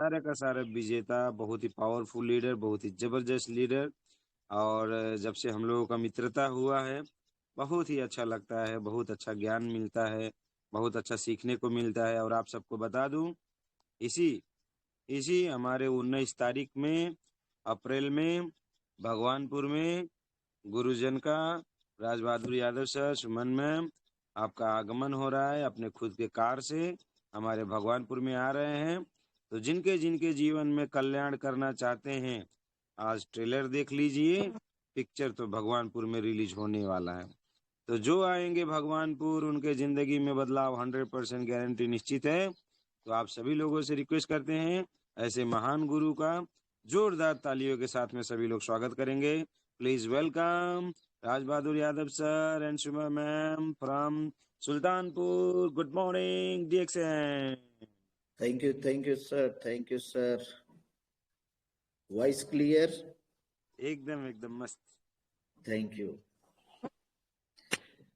सारे का सारा विजेता, बहुत ही पावरफुल लीडर, बहुत ही जबरदस्त लीडर। और जब से हम लोगों का मित्रता हुआ है, बहुत ही अच्छा लगता है, बहुत अच्छा ज्ञान मिलता है, बहुत अच्छा सीखने को मिलता है। और आप सबको बता दूं, इसी इसी हमारे 19 तारीख में, अप्रैल में, भगवानपुर में गुरुजन का, राज बहादुर यादव सर, सुमन मैम, आपका आगमन हो रहा है अपने खुद के कार से। हमारे भगवानपुर में आ रहे हैं। तो जिनके जिनके जीवन में कल्याण करना चाहते हैं, आज ट्रेलर देख लीजिए। पिक्चर तो भगवानपुर में रिलीज होने वाला है। तो जो आएंगे भगवानपुर, उनके जिंदगी में बदलाव 100% गारंटी निश्चित है। तो आप सभी लोगों से रिक्वेस्ट करते हैं, ऐसे महान गुरु का जोरदार तालियों के साथ में सभी लोग स्वागत करेंगे। Please welcome Raj Bahadur Yadav sir and Suma ma'am from Sultanpur. Good morning DXN. Thank you sir, thank you sir. Voice clear? एकदम एकदम मस्त। Thank you.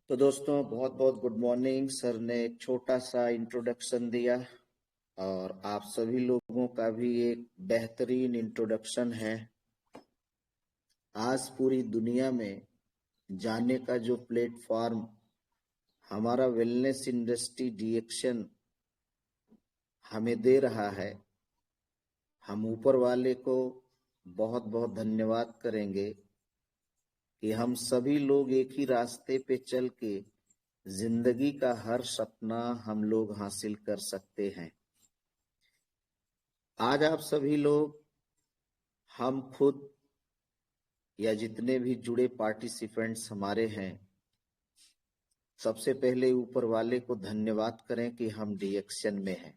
तो दोस्तों बहुत बहुत गुड मॉर्निंग। सर ने एक छोटा सा इंट्रोडक्शन दिया और आप सभी लोगों का भी एक बेहतरीन इंट्रोडक्शन है। आज पूरी दुनिया में जाने का जो प्लेटफॉर्म हमारा वेलनेस इंडस्ट्री डीएक्शन हमें दे रहा है, हम ऊपर वाले को बहुत बहुत धन्यवाद करेंगे कि हम सभी लोग एक ही रास्ते पे चल के जिंदगी का हर सपना हम लोग हासिल कर सकते हैं। आज आप सभी लोग, हम खुद या जितने भी जुड़े पार्टिसिपेंट्स हमारे हैं, सबसे पहले ऊपर वाले को धन्यवाद करें कि हम डीएक्शन में हैं।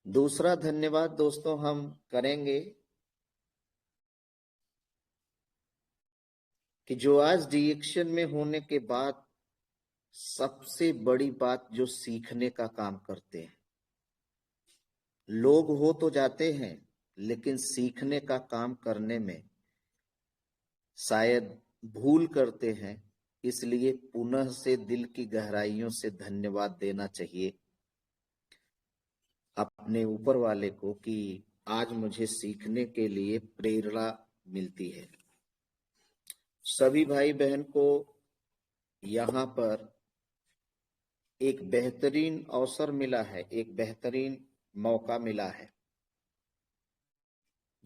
दूसरा धन्यवाद दोस्तों हम करेंगे कि जो आज डीएक्शन में होने के बाद सबसे बड़ी बात जो सीखने का काम करते हैं। लोग हो तो जाते हैं, लेकिन सीखने का काम करने में शायद भूल करते हैं। इसलिए पुनः से दिल की गहराइयों से धन्यवाद देना चाहिए अपने ऊपर वाले को कि आज मुझे सीखने के लिए प्रेरणा मिलती है। सभी भाई बहन को यहाँ पर एक बेहतरीन अवसर मिला है, एक बेहतरीन मौका मिला है।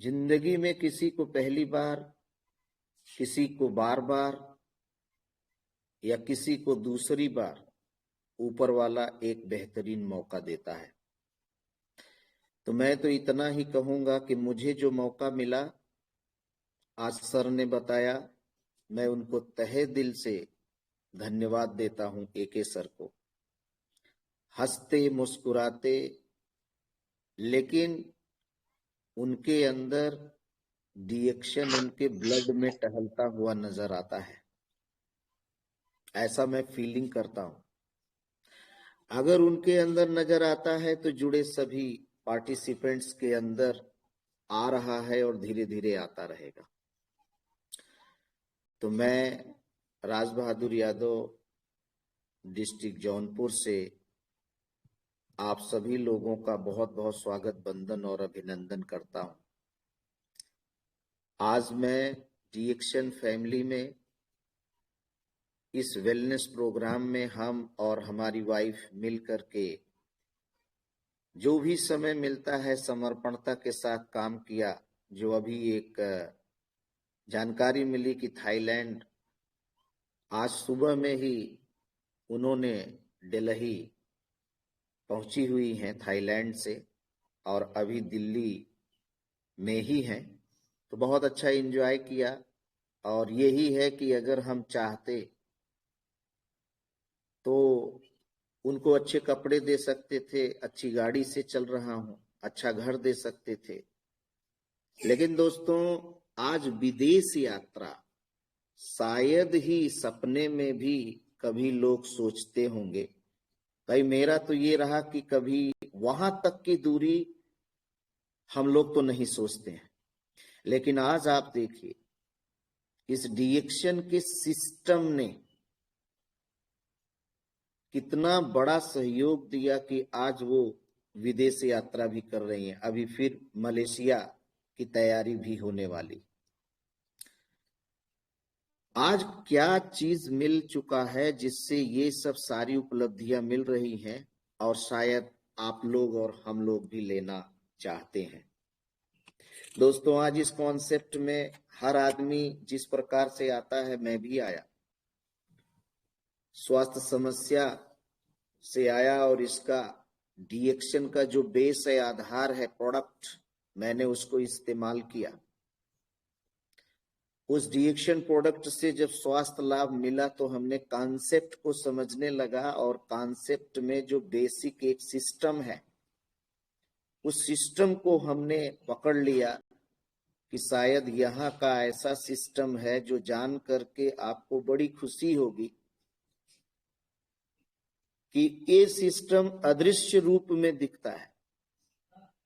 जिंदगी में किसी को पहली बार, किसी को बार बार या किसी को दूसरी बार ऊपर वाला एक बेहतरीन मौका देता है। तो मैं तो इतना ही कहूंगा कि मुझे जो मौका मिला, आज सर ने बताया, मैं उनको तहे दिल से धन्यवाद देता हूं। एके सर को हंसते मुस्कुराते, लेकिन उनके अंदर डीएक्शन उनके ब्लड में टहलता हुआ नजर आता है, ऐसा मैं फीलिंग करता हूं। अगर उनके अंदर नजर आता है तो जुड़े सभी पार्टिसिपेंट्स के अंदर आ रहा है और धीरे धीरे आता रहेगा। तो मैं राज बहादुर यादव डिस्ट्रिक्ट जौनपुर से आप सभी लोगों का बहुत बहुत स्वागत, वंदन और अभिनंदन करता हूं। आज मैं डीएक्शन फैमिली में इस वेलनेस प्रोग्राम में हम और हमारी वाइफ मिल करके जो भी समय मिलता है समर्पणता के साथ काम किया। जो अभी एक जानकारी मिली कि थाईलैंड आज सुबह में ही उन्होंने दिल्ली पहुंची हुई हैं थाईलैंड से और अभी दिल्ली में ही हैं। तो बहुत अच्छा एंजॉय किया। और यही है कि अगर हम चाहते तो उनको अच्छे कपड़े दे सकते थे, अच्छी गाड़ी से चल रहा हूं, अच्छा घर दे सकते थे। लेकिन दोस्तों, आज विदेश यात्रा शायद ही सपने में भी कभी लोग सोचते होंगे। भाई मेरा तो ये रहा कि कभी वहां तक की दूरी हम लोग तो नहीं सोचते हैं। लेकिन आज आप देखिए, इस डीएक्शन के सिस्टम ने कितना बड़ा सहयोग दिया कि आज वो विदेश यात्रा भी कर रही हैं। अभी फिर मलेशिया की तैयारी भी होने वाली। आज क्या चीज मिल चुका है जिससे ये सब सारी उपलब्धियां मिल रही हैं, और शायद आप लोग और हम लोग भी लेना चाहते हैं। दोस्तों, आज इस कॉन्सेप्ट में हर आदमी जिस प्रकार से आता है, मैं भी आया, स्वास्थ्य समस्या से आया, और इसका डीएक्शन का जो बेस है, आधार है, प्रोडक्ट, मैंने उसको इस्तेमाल किया। उस डीएक्शन प्रोडक्ट से जब स्वास्थ्य लाभ मिला तो हमने कॉन्सेप्ट को समझने लगा, और कॉन्सेप्ट में जो बेसिक एक सिस्टम है, उस सिस्टम को हमने पकड़ लिया कि शायद यहाँ का ऐसा सिस्टम है जो जान करके आपको बड़ी खुशी होगी कि ये सिस्टम अदृश्य रूप में दिखता है,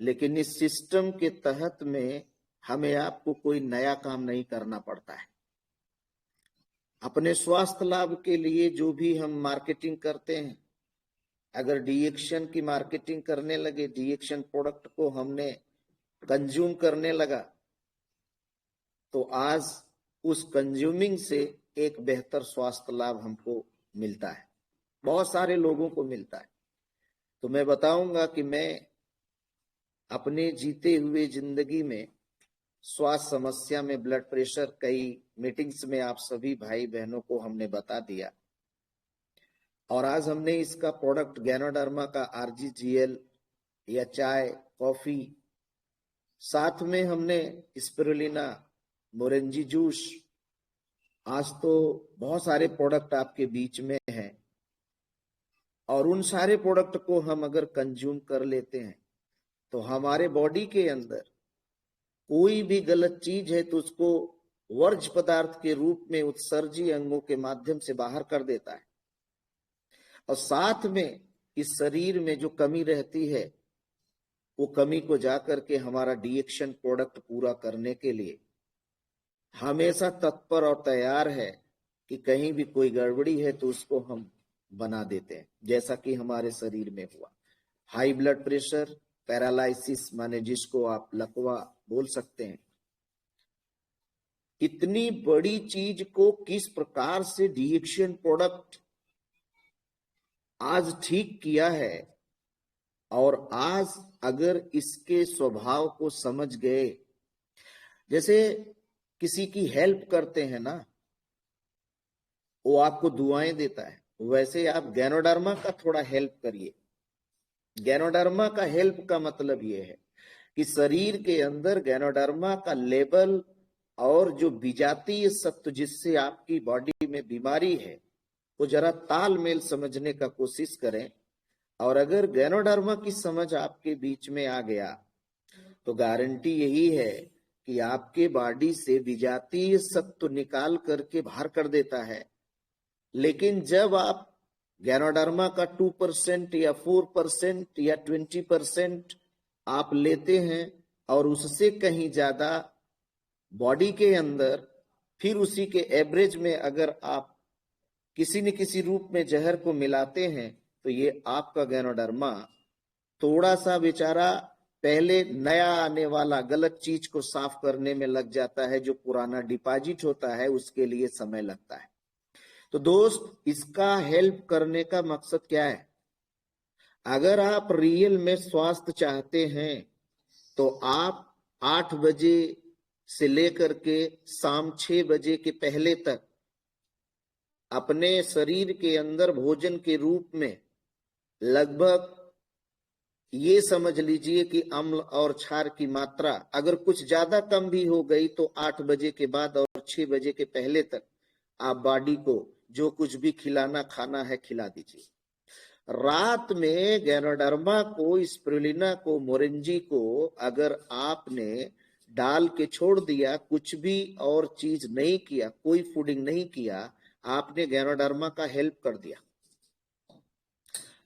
लेकिन इस सिस्टम के तहत में हमें आपको कोई नया काम नहीं करना पड़ता है। अपने स्वास्थ्य लाभ के लिए जो भी हम मार्केटिंग करते हैं, अगर डीएक्शन की मार्केटिंग करने लगे, डीएक्शन प्रोडक्ट को हमने कंज्यूम करने लगा, तो आज उस कंज्यूमिंग से एक बेहतर स्वास्थ्य लाभ हमको मिलता है, बहुत सारे लोगों को मिलता है। तो मैं बताऊंगा कि मैं अपने जीते हुए जिंदगी में स्वास्थ्य समस्या में ब्लड प्रेशर, कई मीटिंग्स में आप सभी भाई बहनों को हमने बता दिया, और आज हमने इसका प्रोडक्ट गैनोडर्मा का आरजीजीएल या चाय, कॉफी, साथ में हमने स्पिरुलिना, मोरेंजी जूस, आज तो बहुत सारे प्रोडक्ट आपके बीच में हैं, और उन सारे प्रोडक्ट को हम अगर कंज्यूम कर लेते हैं तो हमारे बॉडी के अंदर कोई भी गलत चीज है तो उसको वर्ज्य पदार्थ के रूप में उत्सर्जी अंगों के माध्यम से बाहर कर देता है, और साथ में इस शरीर में जो कमी रहती है, वो कमी को जाकर के हमारा डीएक्शन प्रोडक्ट पूरा करने के लिए हमेशा तत्पर और तैयार है कि कहीं भी कोई गड़बड़ी है तो उसको हम बना देते हैं, जैसा कि हमारे शरीर में हुआ। हाई ब्लड प्रेशर, पैरालाइसिस, माने जिसको आप लकवा बोल सकते हैं, इतनी बड़ी चीज को किस प्रकार से डीएक्शन प्रोडक्ट आज ठीक किया है, और आज अगर इसके स्वभाव को समझ गए, जैसे किसी की हेल्प करते हैं ना, वो आपको दुआएं देता है, वैसे आप गैनोडर्मा का थोड़ा हेल्प करिए। गैनोडर्मा का हेल्प का मतलब ये है कि शरीर के अंदर गैनोडर्मा का लेवल और जो विजातीय सत्व जिससे आपकी बॉडी में बीमारी है, वो जरा तालमेल समझने का कोशिश करें, और अगर गैनोडर्मा की समझ आपके बीच में आ गया तो गारंटी यही है कि आपके बॉडी से विजातीय सत्व निकाल करके बाहर कर देता है। लेकिन जब आप गैनोडर्मा का 2% या 4% या 20% आप लेते हैं, और उससे कहीं ज्यादा बॉडी के अंदर, फिर उसी के एवरेज में अगर आप किसी न किसी रूप में जहर को मिलाते हैं, तो ये आपका गैनोडर्मा थोड़ा सा बेचारा पहले नया आने वाला गलत चीज को साफ करने में लग जाता है, जो पुराना डिपॉजिट होता है उसके लिए समय लगता है। तो दोस्त, इसका हेल्प करने का मकसद क्या है? अगर आप रियल में स्वास्थ्य चाहते हैं तो आप 8 बजे से लेकर के शाम 6 बजे के पहले तक अपने शरीर के अंदर भोजन के रूप में लगभग ये समझ लीजिए कि अम्ल और क्षार की मात्रा अगर कुछ ज्यादा कम भी हो गई तो 8 बजे के बाद और 6 बजे के पहले तक आप बॉडी को जो कुछ भी खिलाना खाना है खिला दीजिए। रात में गैनोडर्मा को, स्पिरुलिना को, मोरेंजी को अगर आपने डाल के छोड़ दिया, कुछ भी और चीज नहीं किया, कोई फूडिंग नहीं किया, आपने गैनोडर्मा का हेल्प कर दिया,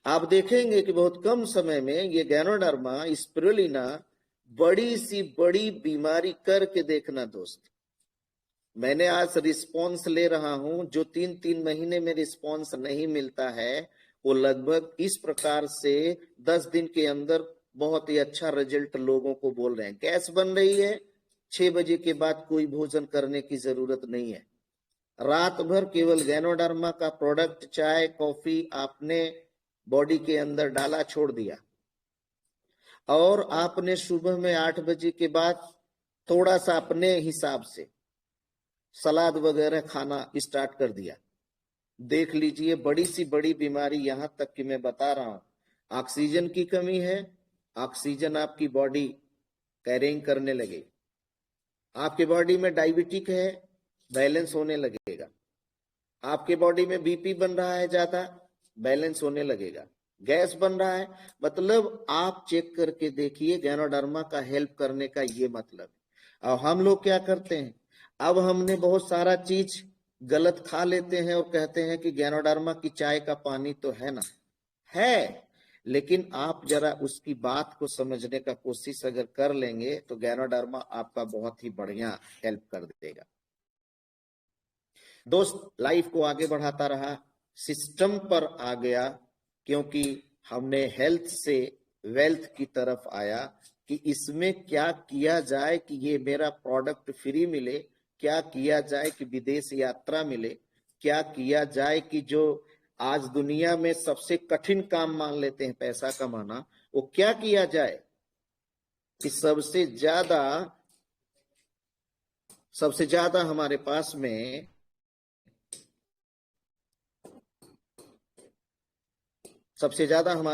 आप देखेंगे कि बहुत कम समय में ये गैनोडर्मा, स्पिरुलिना बड़ी सी बड़ी बीमारी करके देखना दोस्त। मैंने आज रिस्पॉन्स ले रहा हूं, जो 3-3 महीने में रिस्पॉन्स नहीं मिलता है वो लगभग इस प्रकार से 10 दिन के अंदर बहुत ही अच्छा रिजल्ट लोगों को बोल रहे हैं। गैस बन रही है, 6 बजे के बाद कोई भोजन करने की जरूरत नहीं है। रात भर केवल गैनोडर्मा का प्रोडक्ट, चाय कॉफी आपने बॉडी के अंदर डाला, छोड़ दिया, और आपने सुबह में 8 बजे के बाद थोड़ा सा अपने हिसाब से सलाद वगैरह खाना स्टार्ट कर दिया। देख लीजिए, बड़ी सी बड़ी बीमारी, यहां तक कि मैं बता रहा हूं, ऑक्सीजन की कमी है, ऑक्सीजन आपकी बॉडी कैरिंग करने लगेगी। आपके बॉडी में डायबिटिक है, बैलेंस होने लगेगा। आपके बॉडी में बीपी बन रहा है ज्यादा, बैलेंस होने लगेगा। गैस बन रहा है, मतलब आप चेक करके देखिए, गैनोडर्मा का हेल्प करने का ये मतलब। और हम लोग क्या करते हैं, अब हमने बहुत सारा चीज गलत खा लेते हैं और कहते हैं कि गैनोडर्मा की चाय का पानी तो है ना, है, लेकिन आप जरा उसकी बात को समझने का कोशिश अगर कर लेंगे तो गैनोडर्मा आपका बहुत ही बढ़िया हेल्प कर देगा। दोस्त, लाइफ को आगे बढ़ाता रहा, सिस्टम पर आ गया, क्योंकि हमने हेल्थ से वेल्थ की तरफ आया कि इसमें क्या किया जाए कि ये मेरा प्रोडक्ट फ्री मिले, क्या किया जाए कि विदेश यात्रा मिले, क्या किया जाए कि जो आज दुनिया में सबसे कठिन काम मान लेते हैं पैसा कमाना, वो क्या किया जाए कि सबसे ज्यादा हमारे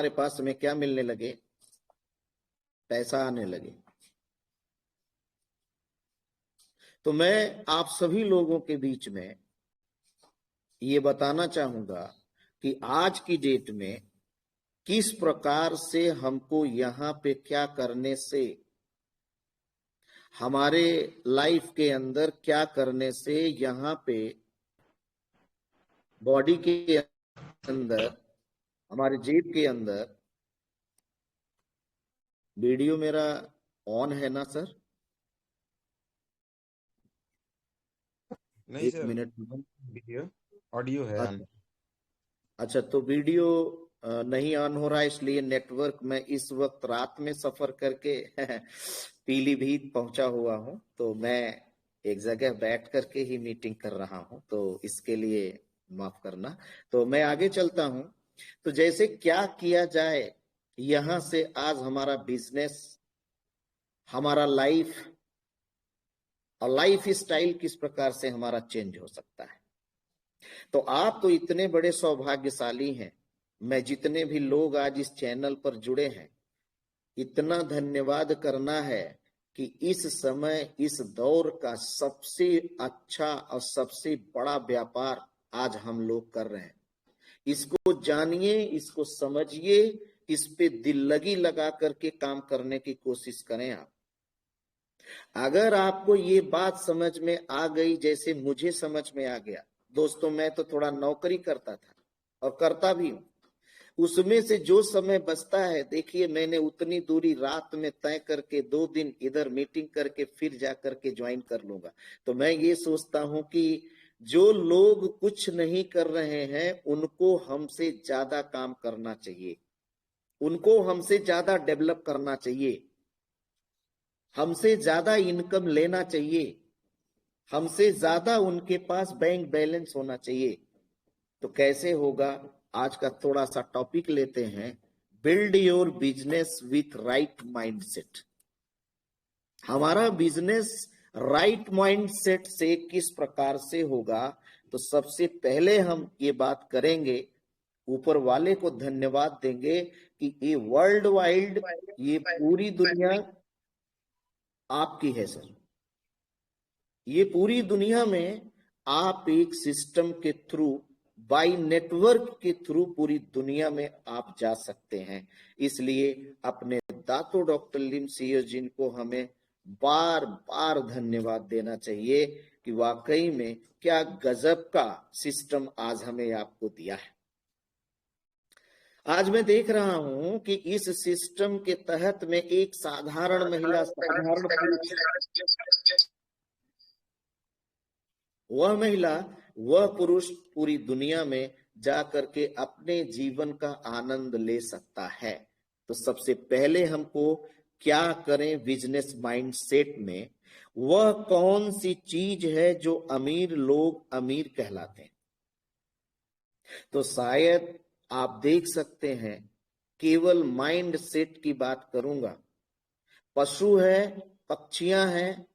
पास में क्या मिलने लगे, पैसा आने लगे। तो मैं आप सभी लोगों के बीच में ये बताना चाहूंगा कि आज की डेट में किस प्रकार से हमको यहाँ पे क्या करने से, हमारे लाइफ के अंदर क्या करने से यहाँ पे बॉडी के अंदर, हमारे जेब के अंदर, वीडियो मेरा ऑन है ना सर? नहीं एक सर, मिनट। वीडियो ऑडियो है ऑन। अच्छा, तो वीडियो नहीं ऑन हो रहा है, इसलिए नेटवर्क, मैं इस वक्त रात में सफर करके पीलीभीत पहुंचा हुआ हूं, तो मैं एक जगह बैठ करके ही मीटिंग कर रहा हूं, तो इसके लिए माफ करना। तो मैं आगे चलता हूं। तो जैसे क्या किया जाए यहां से आज हमारा बिजनेस, हमारा लाइफ और लाइफ स्टाइल किस प्रकार से हमारा चेंज हो सकता है। तो आप तो इतने बड़े सौभाग्यशाली हैं, मैं जितने भी लोग आज इस चैनल पर जुड़े हैं, इतना धन्यवाद करना है कि इस समय, इस दौर का सबसे अच्छा और सबसे बड़ा व्यापार आज हम लोग कर रहे हैं। इसको जानिए, इसको समझिए, इस पे दिल लगी लगा करके काम करने की कोशिश करें आप। अगर आपको ये बात समझ में आ गई जैसे मुझे समझ में आ गया, दोस्तों मैं तो थोड़ा नौकरी करता था और करता भी हूं, उसमें से जो समय बचता है, देखिए मैंने उतनी दूरी रात में तय करके 2 दिन इधर मीटिंग करके फिर जा करके ज्वाइन कर लूंगा। तो मैं ये सोचता हूं कि जो लोग कुछ नहीं कर रहे हैं उनको हमसे ज्यादा काम करना चाहिए, उनको हमसे ज्यादा डेवलप करना चाहिए, हमसे ज्यादा इनकम लेना चाहिए, हमसे ज्यादा उनके पास बैंक बैलेंस होना चाहिए। तो कैसे होगा, आज का थोड़ा सा टॉपिक लेते हैं, build your business with right mindset. हमारा बिजनेस राइट माइंडसेट से किस प्रकार से होगा, तो सबसे पहले हम ये बात करेंगे, ऊपर वाले को धन्यवाद देंगे कि ये वर्ल्ड वाइड, ये पूरी दुनिया आपकी है सर। ये पूरी दुनिया में आप एक सिस्टम के थ्रू, बाय नेटवर्क के थ्रू पूरी दुनिया में आप जा सकते हैं। इसलिए अपने दातो डॉक्टर लिम सियोजिन को हमें बार बार धन्यवाद देना चाहिए कि वाकई में क्या गजब का सिस्टम आज हमें आपको दिया है। आज मैं देख रहा हूं कि इस सिस्टम के तहत में एक साधारण महिला, साधारण पुरुष, वह महिला, वह पुरुष पूरी दुनिया में जा करके अपने जीवन का आनंद ले सकता है। तो सबसे पहले हमको क्या करें बिजनेस माइंडसेट में, वह कौन सी चीज है जो अमीर लोग अमीर कहलाते हैं। तो शायद आप देख सकते हैं, केवल माइंड सेट की बात करूंगा। पशु है, पक्षियां हैं,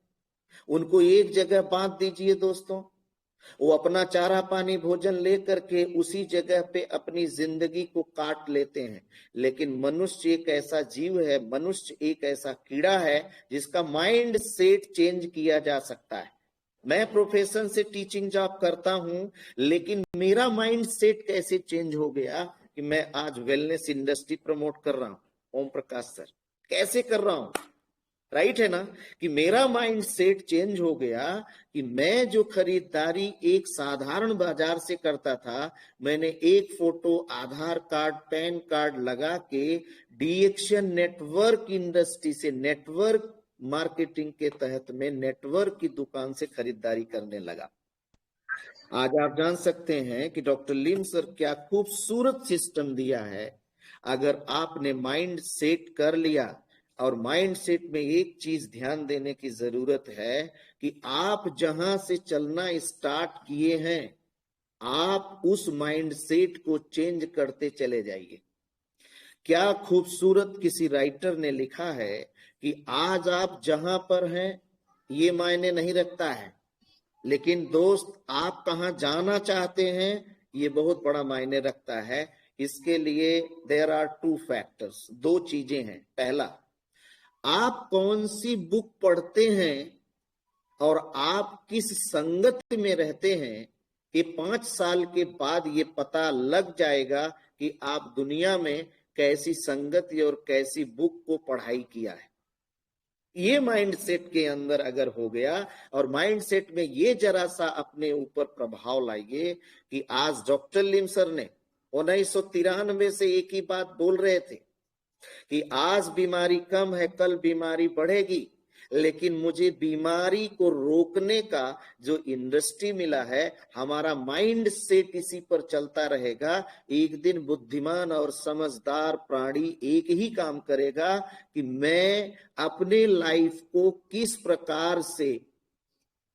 उनको एक जगह बांध दीजिए दोस्तों, वो अपना चारा पानी भोजन लेकर के उसी जगह पे अपनी जिंदगी को काट लेते हैं। लेकिन मनुष्य एक ऐसा जीव है, मनुष्य एक ऐसा कीड़ा है जिसका माइंड सेट चेंज किया जा सकता है। मैं प्रोफेशन से टीचिंग जॉब करता हूं, लेकिन मेरा माइंड सेट कैसे चेंज हो गया कि मैं आज वेलनेस इंडस्ट्री प्रमोट कर रहा हूं। ओम प्रकाश सर, कैसे कर रहा हूं? राइट है ना, कि मेरा माइंड सेट चेंज हो गया कि मैं जो खरीदारी एक साधारण बाजार से करता था, मैंने एक फोटो, आधार कार्ड, पैन कार्ड लगा के डीएक्शन नेटवर्क इंडस्ट्री से, नेटवर्क मार्केटिंग के तहत में नेटवर्क की दुकान से खरीदारी करने लगा। आज आप जान सकते हैं कि डॉक्टर लिम सर क्या खूबसूरत सिस्टम दिया है। अगर आपने माइंड सेट कर लिया, और माइंड सेट में एक चीज ध्यान देने की जरूरत है कि आप जहां से चलना स्टार्ट किए हैं, आप उस माइंड सेट को चेंज करते चले जाइए। क्या खूबसूरत किसी राइटर ने लिखा है कि आज आप जहां पर हैं ये मायने नहीं रखता है, लेकिन दोस्त आप कहां जाना चाहते हैं ये बहुत बड़ा मायने रखता है। इसके लिए देयर आर 2 फैक्टर्स, 2 चीजें हैं। पहला, आप कौन सी बुक पढ़ते हैं और आप किस संगत में रहते हैं, ये 5 साल के बाद ये पता लग जाएगा कि आप दुनिया में कैसी संगत और कैसी बुक को पढ़ाई किया है। ये माइंडसेट के अंदर अगर हो गया, और माइंडसेट में ये जरा सा अपने ऊपर प्रभाव लाइए कि आज डॉक्टर लिम सर ने 1993 से एक ही बात बोल रहे थे कि आज बीमारी कम है, कल बीमारी बढ़ेगी, लेकिन मुझे बीमारी को रोकने का जो इंडस्ट्री मिला है, हमारा माइंड सेट इसी पर चलता रहेगा। एक दिन बुद्धिमान और समझदार प्राणी एक ही काम करेगा कि मैं अपने लाइफ को किस प्रकार से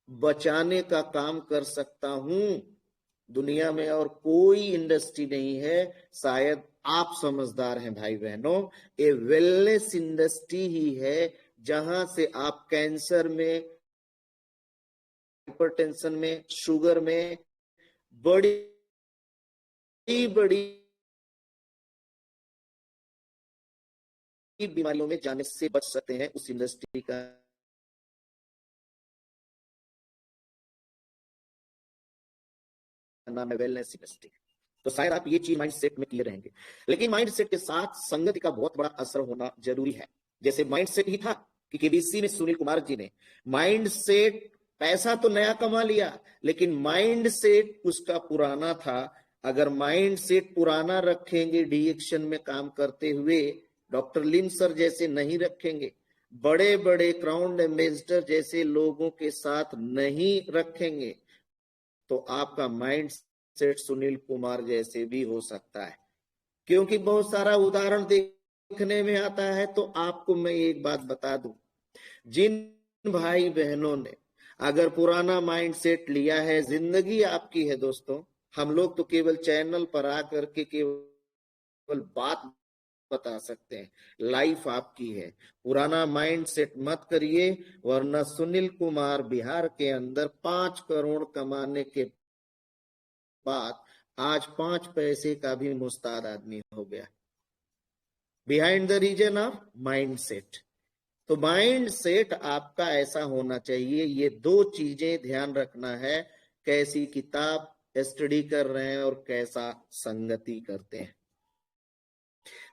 बचाने का काम कर सकता हूं। दुनिया में और कोई इंडस्ट्री नहीं है, शायद आप समझदार हैं भाई बहनों, ये वेलनेस इंडस्ट्री ही है जहां से आप कैंसर में, हाइपरटेंशन में, शुगर में, बड़ी बड़ी बीमारियों में जाने से बच सकते हैं। उस इंडस्ट्री का नाम है वेलनेस इंडस्ट्री। तो शायद आप ये चीज माइंड सेट में किए रहेंगे, लेकिन माइंड सेट के साथ संगति का बहुत बड़ा असर होना जरूरी है। जैसे माइंड सेट ही था कि केबीसी में सुनील कुमार जी ने माइंड सेट, पैसा तो नया कमा लिया, लेकिन माइंड सेट उसका पुराना था। अगर माइंड सेट पुराना रखेंगे, डीएक्शन में काम करते हुए डॉक्टर लिम सर जैसे नहीं रखेंगे, बड़े बड़े क्राउन एम्बेसडर जैसे लोगों के साथ नहीं रखेंगे, तो आपका माइंड सेट सुनील कुमार जैसे भी हो सकता है। क्योंकि बहुत सारा उदाहरण देखने में आता है। तो आपको मैं एक बात बता दूं, जिन भाई बहनों ने अगर पुराना माइंड सेट लिया है, जिंदगी आपकी है दोस्तों। हम लोग तो केवल चैनल पर आकर के केवल बात बता सकते हैं, लाइफ आपकी है। पुराना माइंड सेट मत करिए, वरना सुनील कुमार बिहार के अंदर 5 करोड़ कमाने के बाद आज 5 पैसे का भी मुस्ताद आदमी हो गया। Behind the reason of mind set. तो माइंड सेट आपका ऐसा होना चाहिए। ये 2 चीजें ध्यान रखना है, कैसी किताब स्टडी कर रहे हैं और कैसा संगति करते हैं।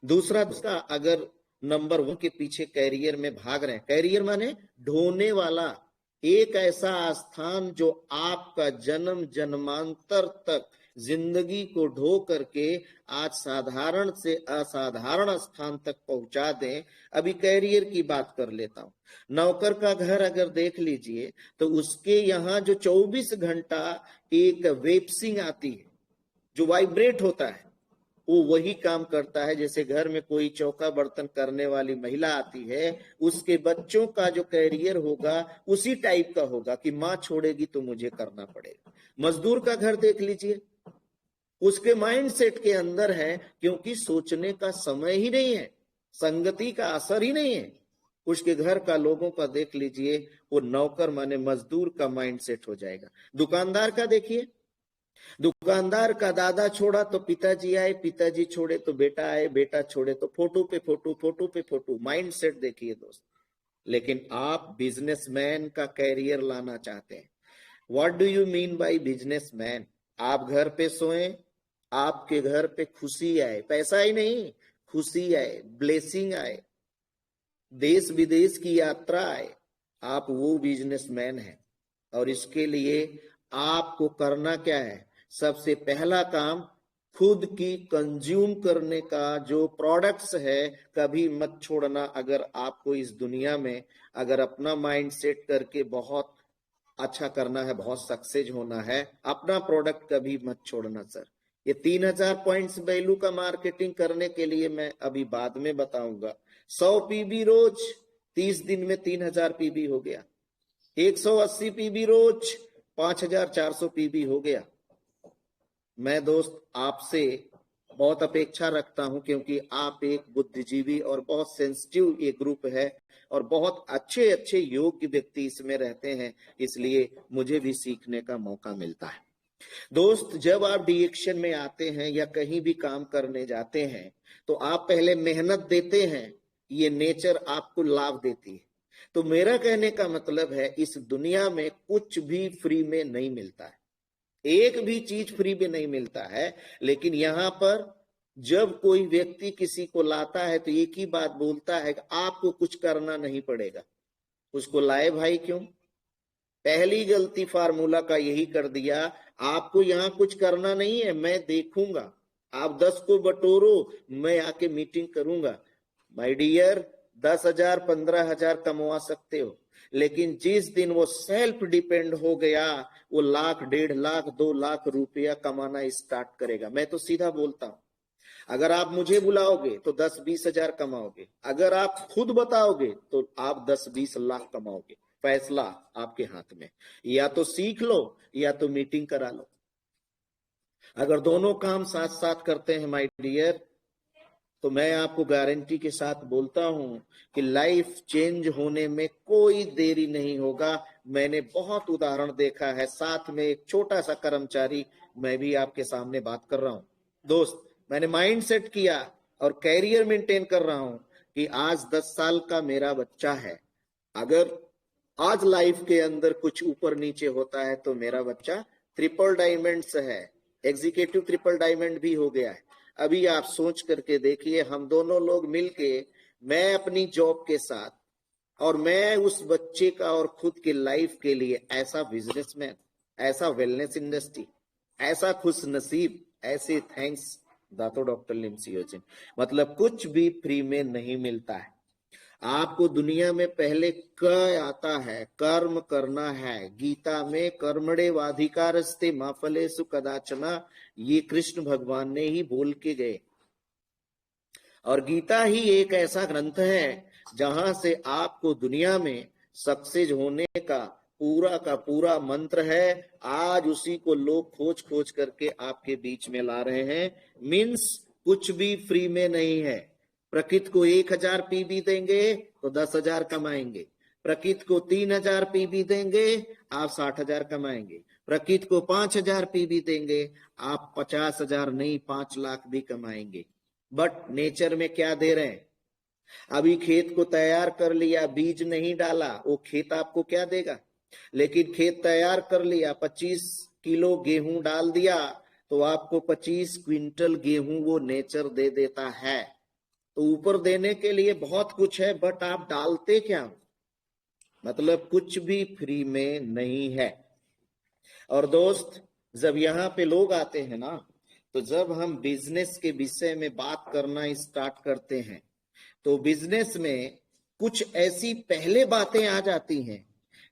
दूसरा, अगर नंबर 1 के पीछे कैरियर में भाग रहे हैं, कैरियर माने ढोने वाला, एक ऐसा स्थान जो आपका जन्म जन्मांतर तक जिंदगी को ढो करके आज साधारण से असाधारण स्थान तक पहुंचा दें। अभी कैरियर की बात कर लेता हूं। नौकर का घर अगर देख लीजिए, तो उसके यहाँ जो 24 घंटा एक वेबसिंग आती है, जो वाइब्रेट होता है वो वही काम करता है। जैसे घर में कोई चौका बर्तन करने वाली महिला आती है, उसके बच्चों का जो कैरियर होगा उसी टाइप का होगा कि माँ छोड़ेगी तो मुझे करना पड़ेगा। मजदूर का घर देख लीजिए, उसके माइंड सेट के अंदर है, क्योंकि सोचने का समय ही नहीं है, संगति का असर ही नहीं है। उसके घर का लोगों का देख लीजिए, वो नौकर माने मजदूर का माइंड सेट हो जाएगा। दुकानदार का देखिए, दुकानदार का दादा छोड़ा तो पिताजी आए, पिताजी छोड़े तो बेटा आए, बेटा छोड़े तो फोटो पे फोटो, फोटो पे फोटो। माइंड सेट देखिए दोस्त। लेकिन आप बिजनेसमैन का कैरियर लाना चाहते हैं। What do you mean by businessman? आप घर पे सोएं, आपके घर पे खुशी आए, पैसा ही नहीं, खुशी आए, ब्लेसिंग आए, देश विदेश की यात्रा आए, आप वो बिजनेसमैन हैं। और इसके लिए आपको करना क्या है? सबसे पहला काम, खुद की कंज्यूम करने का जो प्रोडक्ट्स है कभी मत छोड़ना। अगर आपको इस दुनिया में अगर अपना माइंड सेट करके बहुत अच्छा करना है, बहुत सक्सेस होना है, अपना प्रोडक्ट कभी मत छोड़ना सर। ये 3000 पॉइंट्स वैल्यू का मार्केटिंग करने के लिए मैं अभी बाद में बताऊंगा। 100 पीबी रोज, 30 दिन में 3000 पीबी हो गया। 180 पीबी रोज, 5400 पीबी हो गया। मैं दोस्त आपसे बहुत अपेक्षा रखता हूं, क्योंकि आप एक बुद्धिजीवी और बहुत सेंसिटिव ये ग्रुप है और बहुत अच्छे अच्छे योग्य व्यक्ति इसमें रहते हैं, इसलिए मुझे भी सीखने का मौका मिलता है। दोस्त, जब आप डीएक्शन में आते हैं या कहीं भी काम करने जाते हैं तो आप पहले मेहनत देते हैं, ये नेचर आपको लाभ देती है। तो मेरा कहने का मतलब है, इस दुनिया में कुछ भी फ्री में नहीं मिलता है, एक भी चीज फ्री में नहीं मिलता है। लेकिन यहां पर जब कोई व्यक्ति किसी को लाता है तो एक ही बात बोलता है कि आपको कुछ करना नहीं पड़ेगा। उसको लाए भाई क्यों? पहली गलती फार्मूला का यही कर दिया, आपको यहां कुछ करना नहीं है, मैं देखूंगा, आप 10 को बटोरो, मैं आके मीटिंग करूंगा। माय डियर, 10,000 15,000 कमवा सकते हो, लेकिन जिस दिन वो सेल्फ डिपेंड हो गया, वो लाख, 1.5 लाख, 2 लाख रुपया कमाना स्टार्ट करेगा। मैं तो सीधा बोलता हूं, अगर आप मुझे बुलाओगे तो 10-20 हजार कमाओगे, अगर आप खुद बताओगे तो आप 10-20 लाख कमाओगे। फैसला आपके हाथ में, या तो सीख लो या तो मीटिंग करा लो। अगर दोनों काम साथ साथ करते हैं माय डियर, तो मैं आपको गारंटी के साथ बोलता हूं कि लाइफ चेंज होने में कोई देरी नहीं होगा। मैंने बहुत उदाहरण देखा है, साथ में एक छोटा सा कर्मचारी, मैं भी आपके सामने बात कर रहा हूं। दोस्त, मैंने माइंड सेट किया और कैरियर मेंटेन कर रहा हूं कि आज 10 साल का मेरा बच्चा है, अगर आज लाइफ के अंदर कुछ ऊपर नीचे होता है तो मेरा बच्चा ट्रिपल डायमंड्स है, एग्जीक्यूटिव ट्रिपल डायमंड भी हो गया है। अभी आप सोच करके देखिए, हम दोनों लोग मिलके, मैं अपनी जॉब के साथ और मैं उस बच्चे का और खुद के लाइफ के लिए ऐसा बिजनेसमैन, ऐसा वेलनेस इंडस्ट्री, ऐसा खुश नसीब, ऐसे थैंक्स दातो डॉक्टर लिम्स योजन। मतलब कुछ भी फ्री में नहीं मिलता है। आपको दुनिया में पहले क आता है, कर्म करना है। गीता में कर्मणे वाधिकारस्ते मा फलेषु कदाचना, ये कृष्ण भगवान ने ही बोल के गए। और गीता ही एक ऐसा ग्रंथ है जहां से आपको दुनिया में सक्सेस होने का पूरा मंत्र है। आज उसी को लोग खोज खोज करके आपके बीच में ला रहे हैं। मीन्स कुछ भी फ्री में नहीं है। प्रकृति को 1000 पीबी देंगे तो 10,000 कमाएंगे, प्रकृति को 3000 पीबी देंगे आप 60,000 कमाएंगे, प्रकृति को 5000 पीबी देंगे आप 50,000 नहीं 5 लाख भी कमाएंगे। बट नेचर में क्या दे रहे हैं? अभी खेत को तैयार कर लिया, बीज नहीं डाला, वो खेत आपको क्या देगा? लेकिन खेत तैयार कर लिया, 25 किलो गेहूं डाल दिया तो आपको 25 क्विंटल गेहूं वो नेचर दे देता है। तो ऊपर देने के लिए बहुत कुछ है, बट आप डालते क्या? मतलब कुछ भी फ्री में नहीं है। और दोस्त, जब यहाँ पे लोग आते हैं ना, तो जब हम बिजनेस के विषय में बात करना स्टार्ट करते हैं तो बिजनेस में कुछ ऐसी पहले बातें आ जाती हैं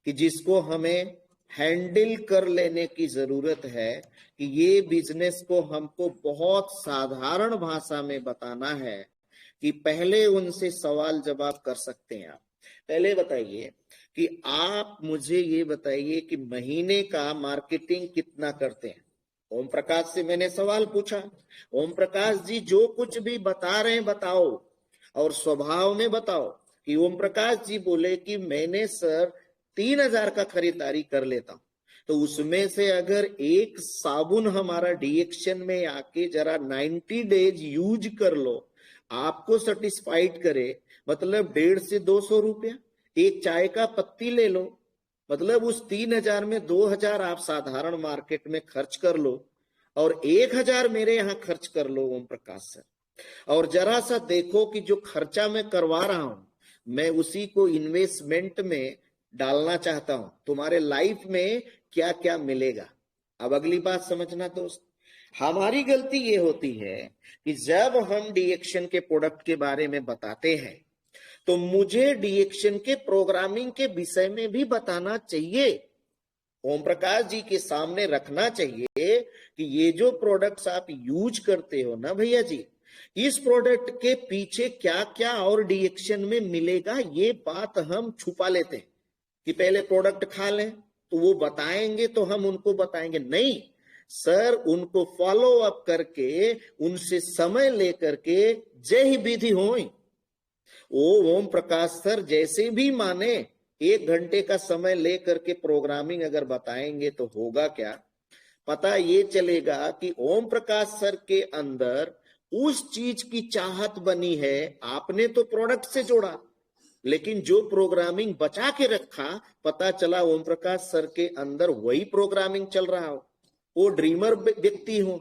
कि जिसको हमें हैंडल कर लेने की जरूरत है कि ये बिजनेस को हमको बहुत साधारण भाषा में बताना है कि पहले उनसे सवाल जवाब कर सकते हैं। आप पहले बताइए कि आप मुझे ये बताइए कि महीने का मार्केटिंग कितना करते हैं। ओम प्रकाश से मैंने सवाल पूछा, ओम प्रकाश जी जो कुछ भी बता रहे हैं बताओ, और स्वभाव में बताओ। कि ओम प्रकाश जी बोले कि मैंने सर 3,000 का खरीदारी कर लेता हूं, तो उसमें से अगर एक साबुन हमारा डीएक्शन में आके जरा 90 डेज यूज कर लो, आपको सेटिस्फाइड करे, मतलब 150 से 200 रुपया। एक चाय का पत्ती ले लो, मतलब उस 3,000 में 2,000 आप साधारण मार्केट में खर्च कर लो, और 1,000 मेरे यहां खर्च कर लो ओम प्रकाश सर, और जरा सा देखो कि जो खर्चा मैं करवा रहा हूं मैं उसी को इन्वेस्टमेंट में डालना चाहता हूं, तुम्हारे लाइफ में क्या क्या मिलेगा। अब अगली बात समझना दोस्त, हमारी गलती ये होती है कि जब हम डीएक्शन के प्रोडक्ट के बारे में बताते हैं तो मुझे डीएक्शन के प्रोग्रामिंग के विषय में भी बताना चाहिए, ओम प्रकाश जी के सामने रखना चाहिए कि ये जो प्रोडक्ट्स आप यूज करते हो ना भैया जी, इस प्रोडक्ट के पीछे क्या क्या और डीएक्शन में मिलेगा, ये बात हम छुपा लेते हैं कि पहले प्रोडक्ट खा लें तो वो बताएंगे तो हम उनको बताएंगे। नहीं सर, उनको फॉलो अप करके उनसे समय लेकर के जय विधि होई। ओ ओम प्रकाश सर जैसे भी माने 1 घंटे का समय लेकर के प्रोग्रामिंग अगर बताएंगे तो होगा क्या, पता ये चलेगा कि ओम प्रकाश सर के अंदर उस चीज की चाहत बनी है। आपने तो प्रोडक्ट से जोड़ा, लेकिन जो प्रोग्रामिंग बचा के रखा, पता चला ओम प्रकाश सर के अंदर वही प्रोग्रामिंग चल रहा हो। वो ड्रीमर व्यक्ति हो,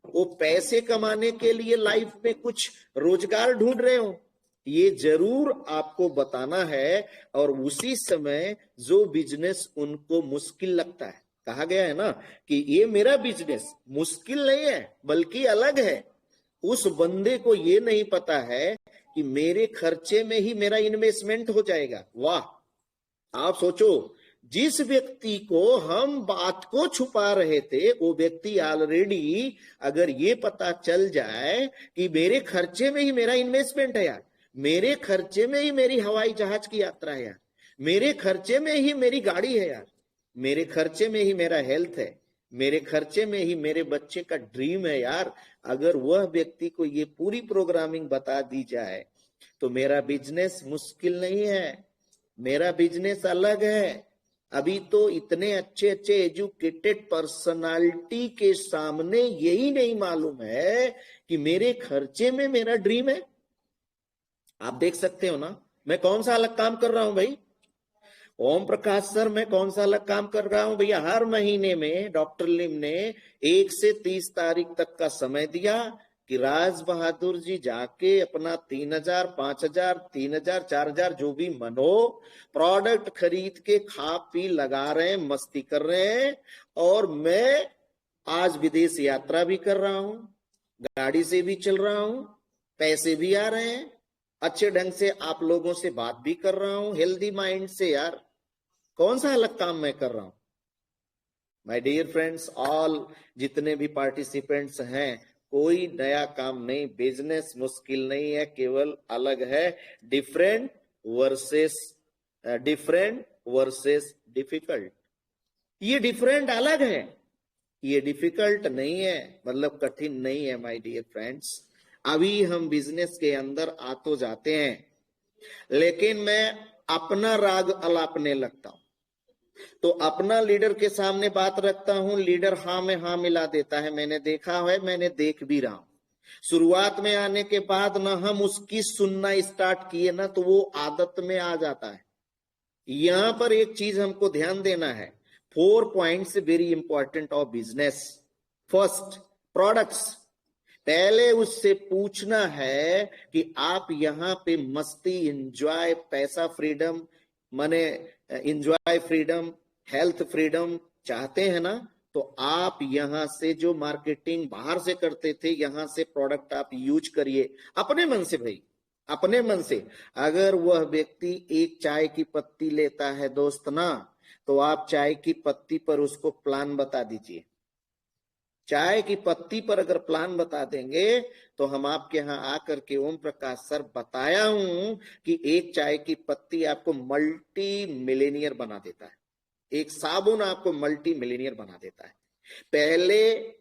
वो पैसे कमाने के लिए लाइफ में कुछ रोजगार ढूंढ रहे हो, ये जरूर आपको बताना है। और उसी समय जो बिजनेस उनको मुश्किल लगता है, कहा गया है ना कि ये मेरा बिजनेस मुश्किल नहीं है बल्कि अलग है, उस बंदे को ये नहीं पता है कि मेरे खर्चे में ही मेरा इन्वेस्टमेंट हो जाएगा। वाह, आप सोचो, जिस व्यक्ति को हम बात को छुपा रहे थे वो व्यक्ति ऑलरेडी अगर ये पता चल जाए कि मेरे खर्चे में ही मेरा इन्वेस्टमेंट है यार, मेरे खर्चे में ही मेरी हवाई जहाज की यात्रा है यार, मेरे खर्चे में ही मेरी गाड़ी है यार, मेरे खर्चे में ही मेरा हेल्थ है, मेरे खर्चे में ही मेरे बच्चे का ड्रीम है यार, अगर वह व्यक्ति को ये पूरी प्रोग्रामिंग बता दी जाए तो मेरा बिजनेस मुश्किल नहीं है, मेरा बिजनेस अलग है। अभी तो इतने अच्छे अच्छे एजुकेटेड पर्सनालिटी के सामने यही नहीं मालूम है कि मेरे खर्चे में मेरा ड्रीम है। आप देख सकते हो ना मैं कौन सा अलग काम कर रहा हूं भाई। ओम प्रकाश सर मैं कौन सा अलग काम कर रहा हूं भैया, हर महीने में डॉक्टर लिम ने 1 से 30 तारीख तक का समय दिया कि राज बहादुर जी जाके अपना 3,000, 5,000, 3,000, 4,000 जो भी मन हो प्रोडक्ट खरीद के खा पी लगा रहे हैं, मस्ती कर रहे हैं। और मैं आज विदेश यात्रा भी कर रहा हूं, गाड़ी से भी चल रहा हूं, पैसे भी आ रहे हैं, अच्छे ढंग से आप लोगों से बात भी कर रहा हूं हेल्दी माइंड से। यार कौन सा अलग काम मैं कर रहा हूं। माय डियर फ्रेंड्स, ऑल जितने भी पार्टिसिपेंट्स हैं, कोई नया काम नहीं, बिजनेस मुश्किल नहीं है, केवल अलग है डिफरेंट वर्सेस डिफिकल्ट। ये डिफरेंट अलग है, ये डिफिकल्ट नहीं है, मतलब कठिन नहीं है माय डियर फ्रेंड्स। अभी हम बिजनेस के अंदर आ तो जाते हैं, लेकिन मैं अपना राग अलापने लगता हूं, तो अपना लीडर के सामने बात रखता हूं, लीडर हाँ में हाँ मिला देता है। मैंने देखा है, मैंने देख भी रहा हूं। शुरुआत में आने के बाद ना हम उसकी सुनना स्टार्ट किए ना तो वो आदत में आ जाता है। यहां पर एक चीज हमको ध्यान देना है, 4 points very important of business. First, products. पहले उससे पूछना है कि आप यहाँ पे मस्ती, एंजॉय, पैसा फ्रीडम, माने एंजॉय फ्रीडम, हेल्थ फ्रीडम चाहते हैं ना, तो आप यहां से जो मार्केटिंग बाहर से करते थे यहां से प्रोडक्ट आप यूज करिए अपने मन से भाई, अपने मन से। अगर वह व्यक्ति एक चाय की पत्ती लेता है दोस्त ना, तो तो आप चाय की पत्ती पर उसको प्लान बता दीजिए। चाय की पत्ती पर अगर प्लान बता देंगे तो हम आपके यहाँ आकर के ओम प्रकाश सर बताया हूं कि एक चाय की पत्ती आपको मल्टी मिलेनियर बना देता है, एक साबुन आपको मल्टी मिलेनियर बना देता है। पहले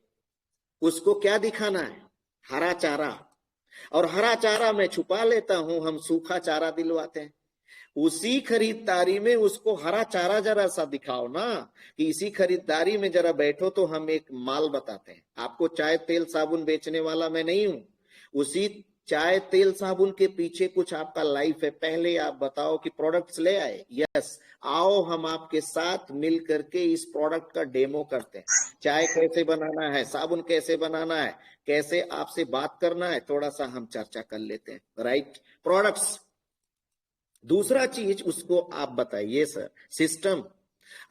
उसको क्या दिखाना है? हरा चारा, और हरा चारा मैं छुपा लेता हूं, हम सूखा चारा दिलवाते हैं। उसी खरीदारी में उसको हरा चारा जरा सा दिखाओ ना, कि इसी खरीदारी में जरा बैठो तो हम एक माल बताते हैं आपको। चाय तेल साबुन बेचने वाला मैं नहीं हूं, उसी चाय तेल साबुन के पीछे कुछ आपका लाइफ है। पहले आप बताओ कि प्रोडक्ट्स ले आए, यस, आओ हम आपके साथ मिल करके इस प्रोडक्ट का डेमो करते हैं। चाय कैसे बनाना है, साबुन कैसे बनाना है, कैसे आपसे बात करना है, थोड़ा सा हम चर्चा कर लेते हैं। Right, products. दूसरा चीज उसको आप बताइए सर, सिस्टम।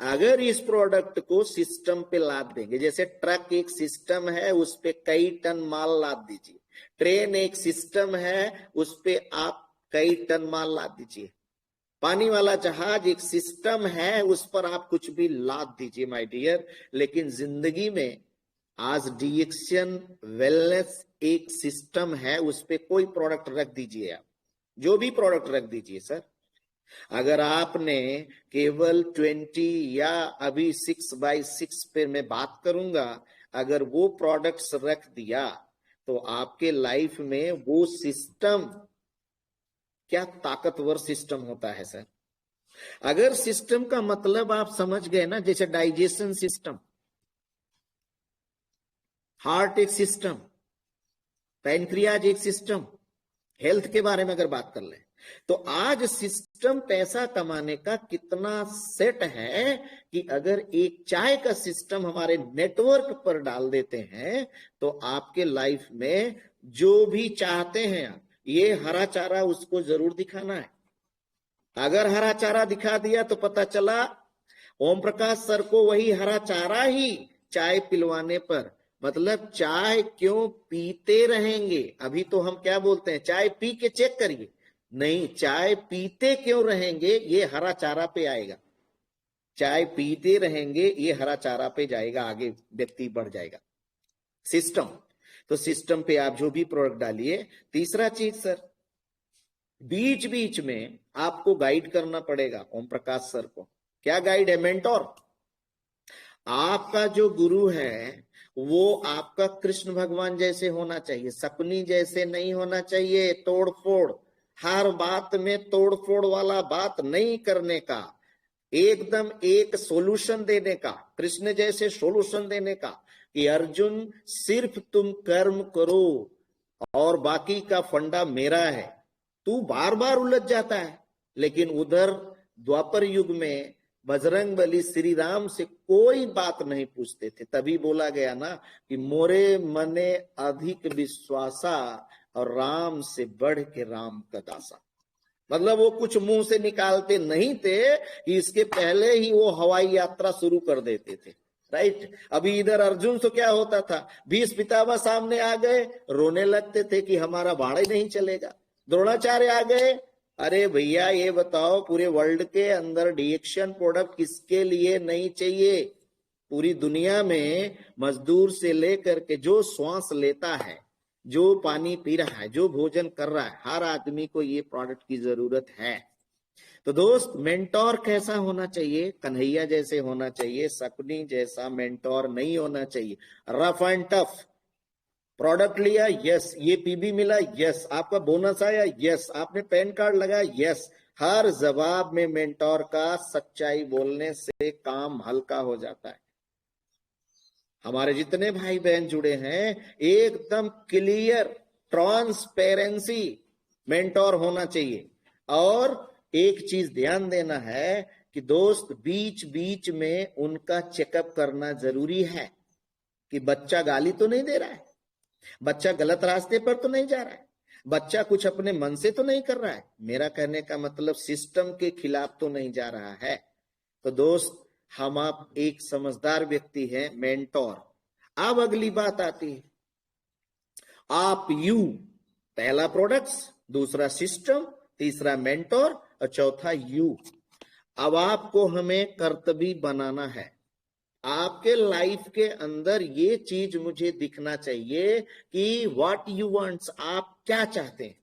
अगर इस प्रोडक्ट को सिस्टम पे लाद देंगे, जैसे ट्रक एक सिस्टम है, उस पे कई टन माल लाद दीजिए। ट्रेन एक सिस्टम है, उस पे आप कई टन माल लाद दीजिए। पानी वाला जहाज एक सिस्टम है, उस पर आप कुछ भी लाद दीजिए माय डियर। लेकिन जिंदगी में आज डिएक्शन वेलनेस एक सिस्टम है, उस पे कोई प्रोडक्ट रख दीजिए, आप जो भी प्रोडक्ट रख दीजिए सर। अगर आपने केवल 20 या अभी 6x6 पे मैं बात करूंगा, अगर वो प्रोडक्ट्स रख दिया तो आपके लाइफ में वो सिस्टम क्या ताकतवर सिस्टम होता है सर। अगर सिस्टम का मतलब आप समझ गए ना, जैसे डाइजेशन सिस्टम, हार्ट एक सिस्टम, पैनक्रियाज एक सिस्टम, हेल्थ के बारे में अगर बात कर ले तो आज सिस्टम पैसा कमाने का कितना सेट है कि अगर एक चाय का सिस्टम हमारे नेटवर्क पर डाल देते हैं तो आपके लाइफ में जो भी चाहते हैं आप, ये हरा चारा उसको जरूर दिखाना है। अगर हरा चारा दिखा दिया तो पता चला ओम प्रकाश सर को वही हरा चारा ही चाय पिलवाने पर, मतलब चाय क्यों पीते रहेंगे। अभी तो हम क्या बोलते हैं, चाय पी के चेक करिए, नहीं, चाय पीते क्यों रहेंगे, ये हरा चारा पे आएगा। चाय पीते रहेंगे, ये हरा चारा पे जाएगा, आगे व्यक्ति बढ़ जाएगा। सिस्टम, तो सिस्टम पे आप जो भी प्रोडक्ट डालिए। तीसरा चीज सर, बीच बीच में आपको गाइड करना पड़ेगा ओम प्रकाश सर को। क्या गाइड है? मेंटोर। आपका जो गुरु है वो आपका कृष्ण भगवान जैसे होना चाहिए, सपनी जैसे नहीं होना चाहिए। तोड़ फोड़, हर बात में तोड़ फोड़ वाला बात नहीं करने का, एकदम एक सॉल्यूशन देने का, कृष्ण जैसे सॉल्यूशन देने का कि अर्जुन सिर्फ तुम कर्म करो और बाकी का फंडा मेरा है। तू बार बार उलझ जाता है, लेकिन उधर द्वापर युग में बजरंग बली श्री राम से कोई बात नहीं पूछते थे। तभी बोला गया ना कि मोरे मने अधिक विश्वासा और राम से बढ़ के राम का दासा। मतलब वो कुछ मुंह से निकालते नहीं थे कि इसके पहले ही वो हवाई यात्रा शुरू कर देते थे। राइट, अभी इधर अर्जुन से क्या होता था, भीष्म पितामह सामने आ गए, रोने लगते थे कि हमारा बाड़ा ही नहीं चलेगा। द्रोणाचार्य आ गए, अरे भैया ये बताओ पूरे वर्ल्ड के अंदर डिएक्शन प्रोडक्ट किसके लिए नहीं चाहिए? पूरी दुनिया में मजदूर से लेकर के जो श्वास लेता है, जो पानी पी रहा है, जो भोजन कर रहा है, हर आदमी को ये प्रोडक्ट की जरूरत है। तो दोस्त, मेंटोर कैसा होना चाहिए? कन्हैया जैसे होना चाहिए, सपनी जैसा मेंटोर नहीं होना चाहिए। Rough and tough. प्रोडक्ट लिया, यस। ये पीबी मिला, यस। आपका बोनस आया, यस। आपने पैन कार्ड लगाया, यस। हर जवाब में मेंटोर का सच्चाई बोलने से काम हल्का हो जाता है। हमारे जितने भाई बहन जुड़े हैं, एकदम क्लियर ट्रांसपेरेंसी मेंटोर होना चाहिए। और एक चीज ध्यान देना है कि दोस्त, बीच बीच में उनका चेकअप करना जरूरी है कि बच्चा गाली तो नहीं दे रहा है, बच्चा गलत रास्ते पर तो नहीं जा रहा है, बच्चा कुछ अपने मन से तो नहीं कर रहा है। मेरा कहने का मतलब सिस्टम के खिलाफ तो नहीं जा रहा है। तो दोस्त, हम आप एक समझदार व्यक्ति हैं, मेंटोर। अब अगली बात आती है, आप यू। पहला प्रोडक्ट्स, दूसरा सिस्टम, तीसरा मेंटोर और चौथा यू। अब आपको हमें कर्तव्य बनाना है। आपके लाइफ के अंदर ये चीज मुझे दिखना चाहिए कि व्हाट यू वांट्स, आप क्या चाहते हैं।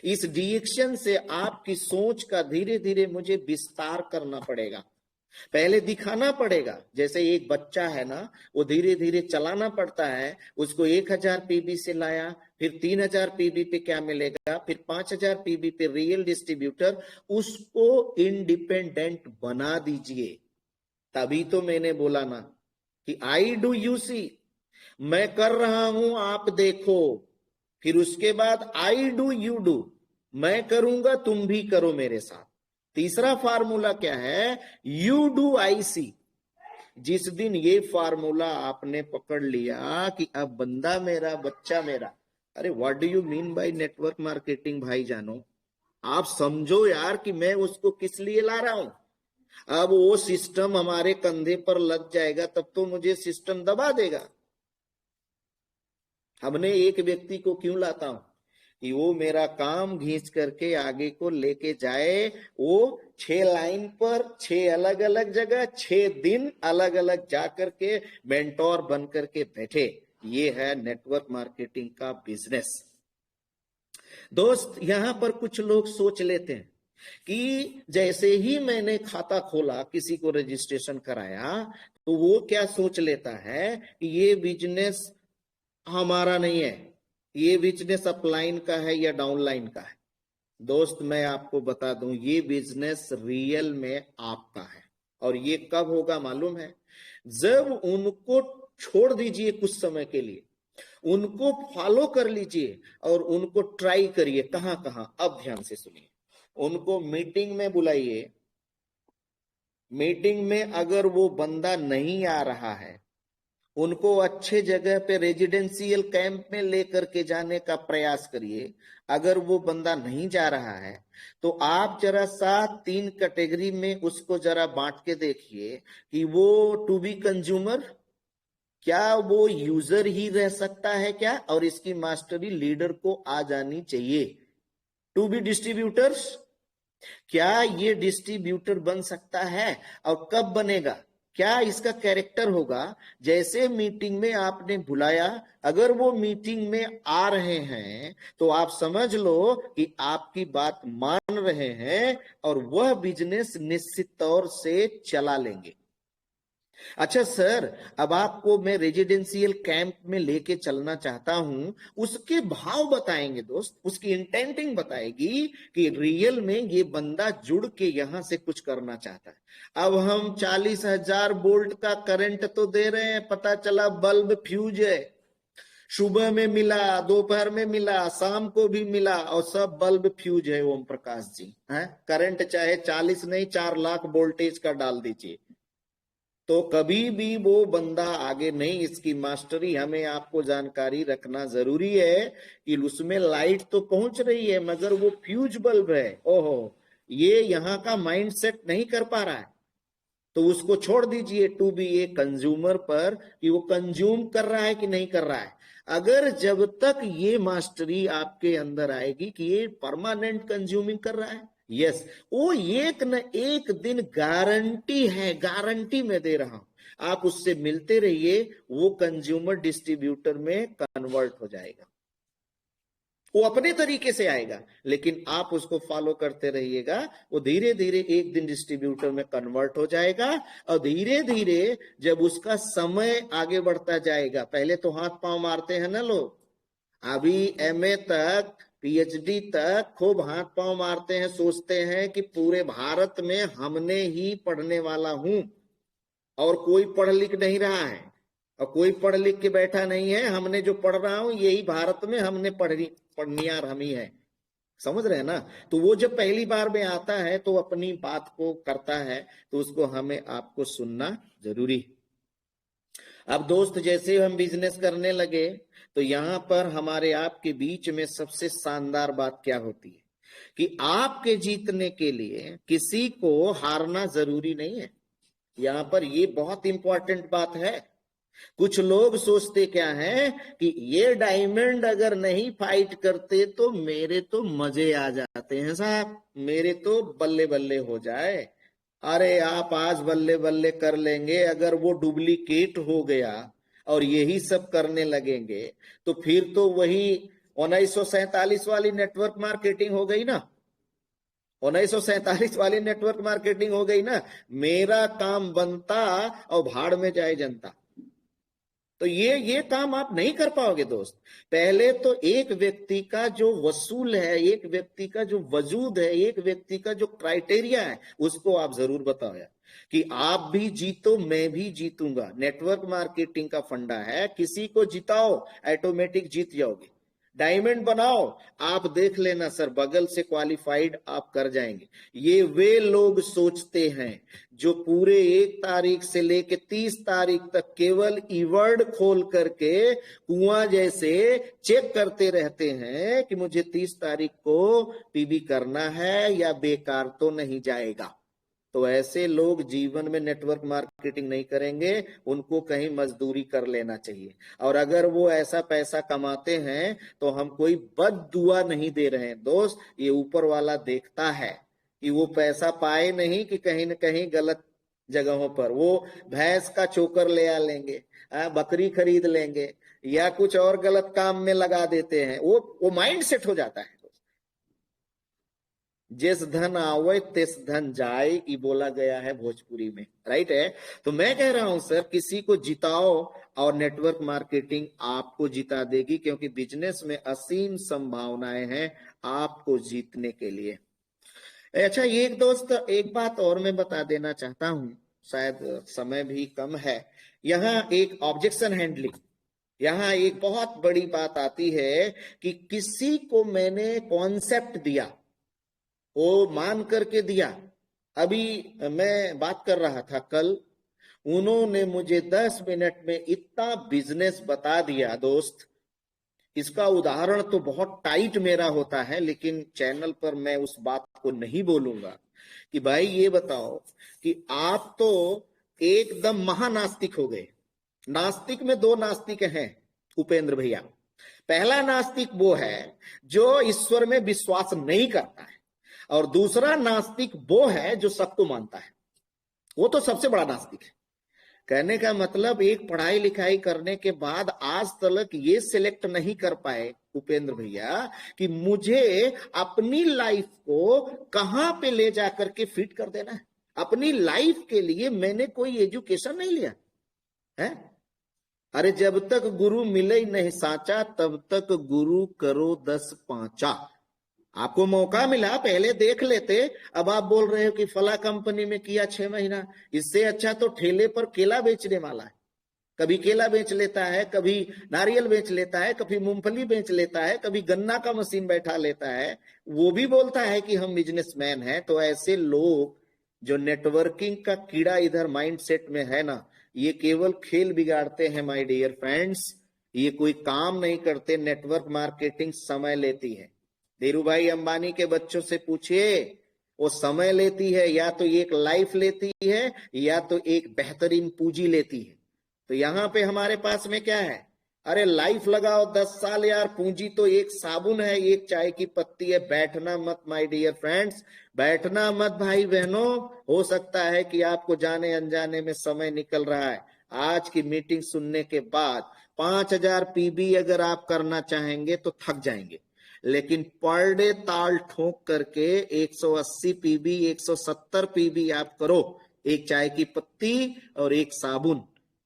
इस डिएक्शन से आपकी सोच का धीरे धीरे मुझे विस्तार करना पड़ेगा। पहले दिखाना पड़ेगा, जैसे एक बच्चा है ना, वो धीरे धीरे चलाना पड़ता है। उसको 1000 पीबी से लाया, फिर 3000 पीबी पे क्या मिलेगा, फिर 5000 पीबी पे रियल डिस्ट्रीब्यूटर। उसको इंडिपेंडेंट बना दीजिए। तभी तो मैंने बोला ना कि आई डू यू सी, मैं कर रहा हूं आप देखो। फिर उसके बाद आई डू यू डू, मैं करूंगा तुम भी करो मेरे साथ। तीसरा फार्मूला क्या है, यू डू आई सी। जिस दिन ये फार्मूला आपने पकड़ लिया कि अब बंदा मेरा, बच्चा मेरा, अरे what do you mean by network marketing भाई जानो, आप समझो यार कि मैं उसको किस लिए ला रहा हूं। अब वो सिस्टम हमारे कंधे पर लग जाएगा तब तो मुझे सिस्टम दबा देगा। हमने एक व्यक्ति को क्यों लाता हूं कि वो मेरा काम घींच करके आगे को लेके जाए। वो 6 लाइन पर 6 अलग अलग जगह 6 दिन अलग अलग जा करके मेंटोर बन करके बैठे। ये है नेटवर्क मार्केटिंग का बिजनेस। दोस्त, यहां पर कुछ लोग सोच लेते हैं कि जैसे ही मैंने खाता खोला, किसी को रजिस्ट्रेशन कराया, तो वो क्या सोच लेता है कि ये बिजनेस हमारा नहीं है, ये बिजनेस अपलाइन का है या डाउनलाइन का है। दोस्त, मैं आपको बता दूं, ये बिजनेस रियल में आपका है। और ये कब होगा मालूम है, जब उनको छोड़ दीजिए कुछ समय के लिए, उनको फॉलो कर लीजिए और उनको ट्राई करिए। कहां कहां, अब ध्यान से सुनिए। उनको मीटिंग में बुलाइए। मीटिंग में अगर वो बंदा नहीं आ रहा है, उनको अच्छे जगह पे रेजिडेंशियल कैंप में लेकर के जाने का प्रयास करिए। अगर वो बंदा नहीं जा रहा है तो आप जरा सा 3 कैटेगरी में उसको जरा बांट के देखिए कि वो टू बी कंज्यूमर, क्या वो यूजर ही रह सकता है क्या, और इसकी मास्टरी लीडर को आ जानी चाहिए। टू बी डिस्ट्रीब्यूटर्स, क्या ये डिस्ट्रीब्यूटर बन सकता है और कब बनेगा, क्या इसका कैरेक्टर होगा। जैसे मीटिंग में आपने बुलाया, अगर वो मीटिंग में आ रहे हैं तो आप समझ लो कि आपकी बात मान रहे हैं और वह बिजनेस निश्चित तौर से चला लेंगे। अच्छा सर, अब आपको मैं रेजिडेंशियल कैंप में लेके चलना चाहता हूं, उसके भाव बताएंगे दोस्त, उसकी इंटेंटिंग बताएगी कि रियल में ये बंदा जुड़ के यहां से कुछ करना चाहता है। अब हम 40,000 वोल्ट का करंट तो दे रहे हैं, पता चला बल्ब फ्यूज है। सुबह में मिला, दोपहर में मिला, शाम को भी मिला और सब बल्ब फ्यूज है। ओम प्रकाश जी, है करंट चाहे 40 नहीं 4 लाख वोल्टेज का डाल दीजिए, तो कभी भी वो बंदा आगे नहीं। इसकी मास्टरी हमें आपको जानकारी रखना जरूरी है कि उसमें लाइट तो पहुंच रही है मगर वो फ्यूज बल्ब है। ओहो, ये यहाँ का माइंडसेट नहीं कर पा रहा है, तो उसको छोड़ दीजिए टू बी ए कंज्यूमर पर कि वो कंज्यूम कर रहा है कि नहीं कर रहा है। अगर जब तक ये मास्टरी आपके अंदर आएगी कि ये परमानेंट कंज्यूमिंग कर रहा है, यस, वो एक न एक दिन गारंटी है, गारंटी मैं दे रहा हूं, आप उससे मिलते रहिए, वो कंज्यूमर डिस्ट्रीब्यूटर में कन्वर्ट हो जाएगा। वो अपने तरीके से आएगा, लेकिन आप उसको फॉलो करते रहिएगा। वो धीरे धीरे एक दिन डिस्ट्रीब्यूटर में कन्वर्ट हो जाएगा और धीरे धीरे जब उसका समय आगे बढ़ता जाएगा, पहले तो हाथ पांव मारते हैं ना लोग, अभी एमए तक पीएचडी तक खूब हाथ पांव मारते हैं, सोचते हैं कि पूरे भारत में हमने ही पढ़ने वाला हूं और कोई पढ़ लिख नहीं रहा है और कोई पढ़ लिख के बैठा नहीं है। हमने जो पढ़ रहा हूं यही भारत में हमने पढ़नियार हम ही है, समझ रहे हैं ना। तो वो जब पहली बार में आता है तो अपनी बात को करता है, तो उसको हमें आपको सुनना जरूरी। अब दोस्त, जैसे हम बिजनेस करने लगे तो यहां पर हमारे आपके बीच में सबसे शानदार बात क्या होती है कि आपके जीतने के लिए किसी को हारना जरूरी नहीं है। यहां पर ये बहुत इंपॉर्टेंट बात है। कुछ लोग सोचते क्या है कि ये डायमंड अगर नहीं फाइट करते तो मेरे तो मजे आ जाते हैं साहब, मेरे तो बल्ले बल्ले हो जाए। अरे आप आज बल्ले बल्ले कर लेंगे, अगर वो डुप्लीकेट हो गया और यही सब करने लगेंगे तो फिर तो वही 1947 वाली नेटवर्क मार्केटिंग हो गई ना। 1947 वाली नेटवर्क मार्केटिंग हो गई ना। मेरा काम बनता और भाड़ में जाए जनता। तो ये काम आप नहीं कर पाओगे दोस्त। पहले तो एक व्यक्ति का जो वसूल है, एक व्यक्ति का जो वजूद है, एक व्यक्ति का जो क्राइटेरिया है, उसको आप जरूर बताओ यार, कि आप भी जीतो मैं भी जीतूंगा। नेटवर्क मार्केटिंग का फंडा है, किसी को जिताओ ऑटोमेटिक जीत जाओगे। डायमंड बनाओ, आप देख लेना सर, बगल से क्वालिफाइड आप कर जाएंगे। ये वे लोग सोचते हैं जो पूरे 1 तारीख से लेके 30 तारीख तक केवल ईवर्ड खोल करके कुआं जैसे चेक करते रहते हैं कि मुझे 30 तारीख को पीबी करना है या बेकार तो नहीं जाएगा। तो ऐसे लोग जीवन में नेटवर्क मार्केटिंग नहीं करेंगे, उनको कहीं मजदूरी कर लेना चाहिए। और अगर वो ऐसा पैसा कमाते हैं तो हम कोई बद दुआ नहीं दे रहे हैं दोस्त, ये ऊपर वाला देखता है कि वो पैसा पाए नहीं कि कहीं न कहीं गलत जगहों पर वो भैंस का चोकर ले आ लेंगे, बकरी खरीद लेंगे या कुछ और गलत काम में लगा देते हैं। वो माइंड सेट हो जाता है। जिस धन आवे तिस धन जाए, ये बोला गया है भोजपुरी में, राइट है। तो मैं कह रहा हूं सर, किसी को जिताओ और नेटवर्क मार्केटिंग आपको जिता देगी, क्योंकि बिजनेस में असीम संभावनाएं हैं आपको जीतने के लिए। अच्छा एक दोस्त, एक बात और मैं बता देना चाहता हूं, शायद समय भी कम है। यहाँ एक ऑब्जेक्शन हैंडलिंग, यहाँ एक बहुत बड़ी बात आती है कि किसी को मैंने कॉन्सेप्ट दिया, वो मान करके दिया। अभी मैं बात कर रहा था कल, उन्होंने मुझे 10 मिनट में इतना बिजनेस बता दिया दोस्त। इसका उदाहरण तो बहुत टाइट मेरा होता है, लेकिन चैनल पर मैं उस बात को नहीं बोलूंगा कि भाई ये बताओ कि आप तो एकदम महानास्तिक हो गए। नास्तिक में 2 नास्तिक हैं उपेंद्र भैया। पहला नास्तिक वो है जो ईश्वर में विश्वास नहीं करता है, और दूसरा नास्तिक वो है जो सबको मानता है। वो तो सबसे बड़ा नास्तिक है। कहने का मतलब, एक पढ़ाई लिखाई करने के बाद आज तक ये सिलेक्ट नहीं कर पाए उपेंद्र भैया कि मुझे अपनी लाइफ को कहां पे ले जाकर के फिट कर देना है। अपनी लाइफ के लिए मैंने कोई एजुकेशन नहीं लिया है। अरे जब तक गुरु मिले नहीं साचा, तब तक गुरु करो 10 पांचा। आपको मौका मिला, पहले देख लेते। अब आप बोल रहे हो कि फला कंपनी में किया 6 महीना, इससे अच्छा तो ठेले पर केला बेचने वाला है। कभी केला बेच लेता है, कभी नारियल बेच लेता है, कभी मूंगफली बेच लेता है, कभी गन्ना का मशीन बैठा लेता है, वो भी बोलता है कि हम बिजनेसमैन हैं। तो ऐसे लोग जो नेटवर्किंग का कीड़ा इधर माइंडसेट में है ना, ये केवल खेल बिगाड़ते हैं माय डियर फ्रेंड्स, ये कोई काम नहीं करते। नेटवर्क मार्केटिंग समय लेती है। धीरू भाई अंबानी के बच्चों से पूछिए, वो समय लेती है, या तो एक लाइफ लेती है या तो एक बेहतरीन पूंजी लेती है। तो यहाँ पे हमारे पास में क्या है? अरे लाइफ लगाओ 10 साल यार, पूंजी तो एक साबुन है, एक चाय की पत्ती है। बैठना मत माय डियर फ्रेंड्स, बैठना मत भाई बहनों। हो सकता है कि आपको जाने अनजाने में समय निकल रहा है। आज की मीटिंग सुनने के बाद 5000 पीबी अगर आप करना चाहेंगे तो थक जाएंगे, लेकिन पर डे ताल ठोक करके 180 पीबी 170 पीबी आप करो, एक चाय की पत्ती और एक साबुन,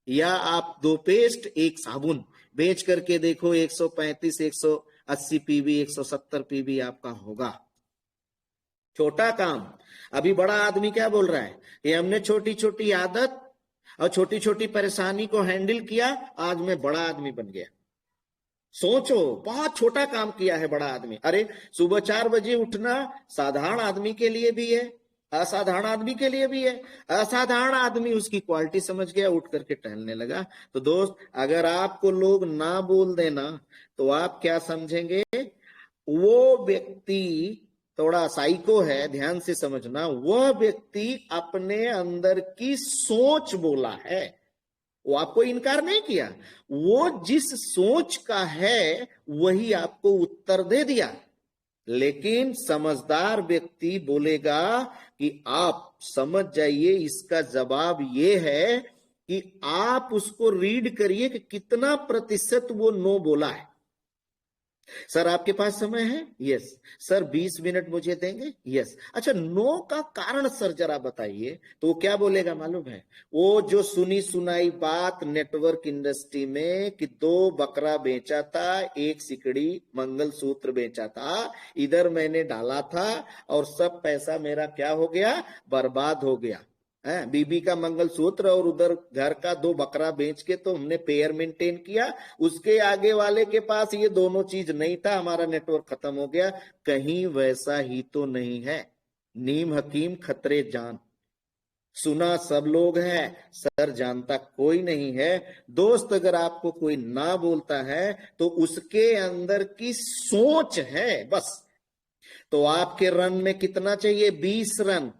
या आप 2 पेस्ट 1 साबुन बेच करके देखो, 135 180 पीबी 170 पीबी आपका होगा। छोटा काम। अभी बड़ा आदमी क्या बोल रहा है? ये हमने छोटी छोटी आदत और छोटी छोटी परेशानी को हैंडल किया, आज मैं बड़ा आदमी बन गया। सोचो, बहुत छोटा काम किया है बड़ा आदमी। अरे सुबह 4 बजे उठना साधारण आदमी के लिए भी है, असाधारण आदमी के लिए भी है। असाधारण आदमी उसकी क्वालिटी समझ गया, उठ करके टहलने लगा। तो दोस्त, अगर आपको लोग ना बोल देना तो आप क्या समझेंगे? वो व्यक्ति थोड़ा साइको है, ध्यान से समझना। वह व्यक्ति अपने अंदर की सोच बोला है, वो आपको इनकार नहीं किया। वो जिस सोच का है वही आपको उत्तर दे दिया। लेकिन समझदार व्यक्ति बोलेगा कि आप समझ जाइए, इसका जवाब ये है कि आप उसको रीड करिए कि कितना प्रतिशत वो नो बोला है। सर आपके पास समय है? यस। सर 20 मिनट मुझे देंगे? यस। अच्छा, नो का कारण सर जरा बताइए। तो वो क्या बोलेगा मालूम है? वो जो सुनी सुनाई बात नेटवर्क इंडस्ट्री में कि 2 बकरा बेचा था, 1 सिकड़ी मंगलसूत्र बेचा था, इधर मैंने डाला था और सब पैसा मेरा क्या हो गया? बर्बाद हो गया। बीबी का मंगलसूत्र और उधर घर का 2 बकरा बेच के तो हमने पेयर मेंटेन किया, उसके आगे वाले के पास ये दोनों चीज नहीं था, हमारा नेटवर्क खत्म हो गया। कहीं वैसा ही तो नहीं है। नीम हकीम खतरे जान, सुना सब लोग हैं, सर जानता कोई नहीं है। दोस्त, अगर आपको कोई ना बोलता है तो उसके अंदर की सोच है बस। तो आपके रन में कितना चाहिए? 20 रन।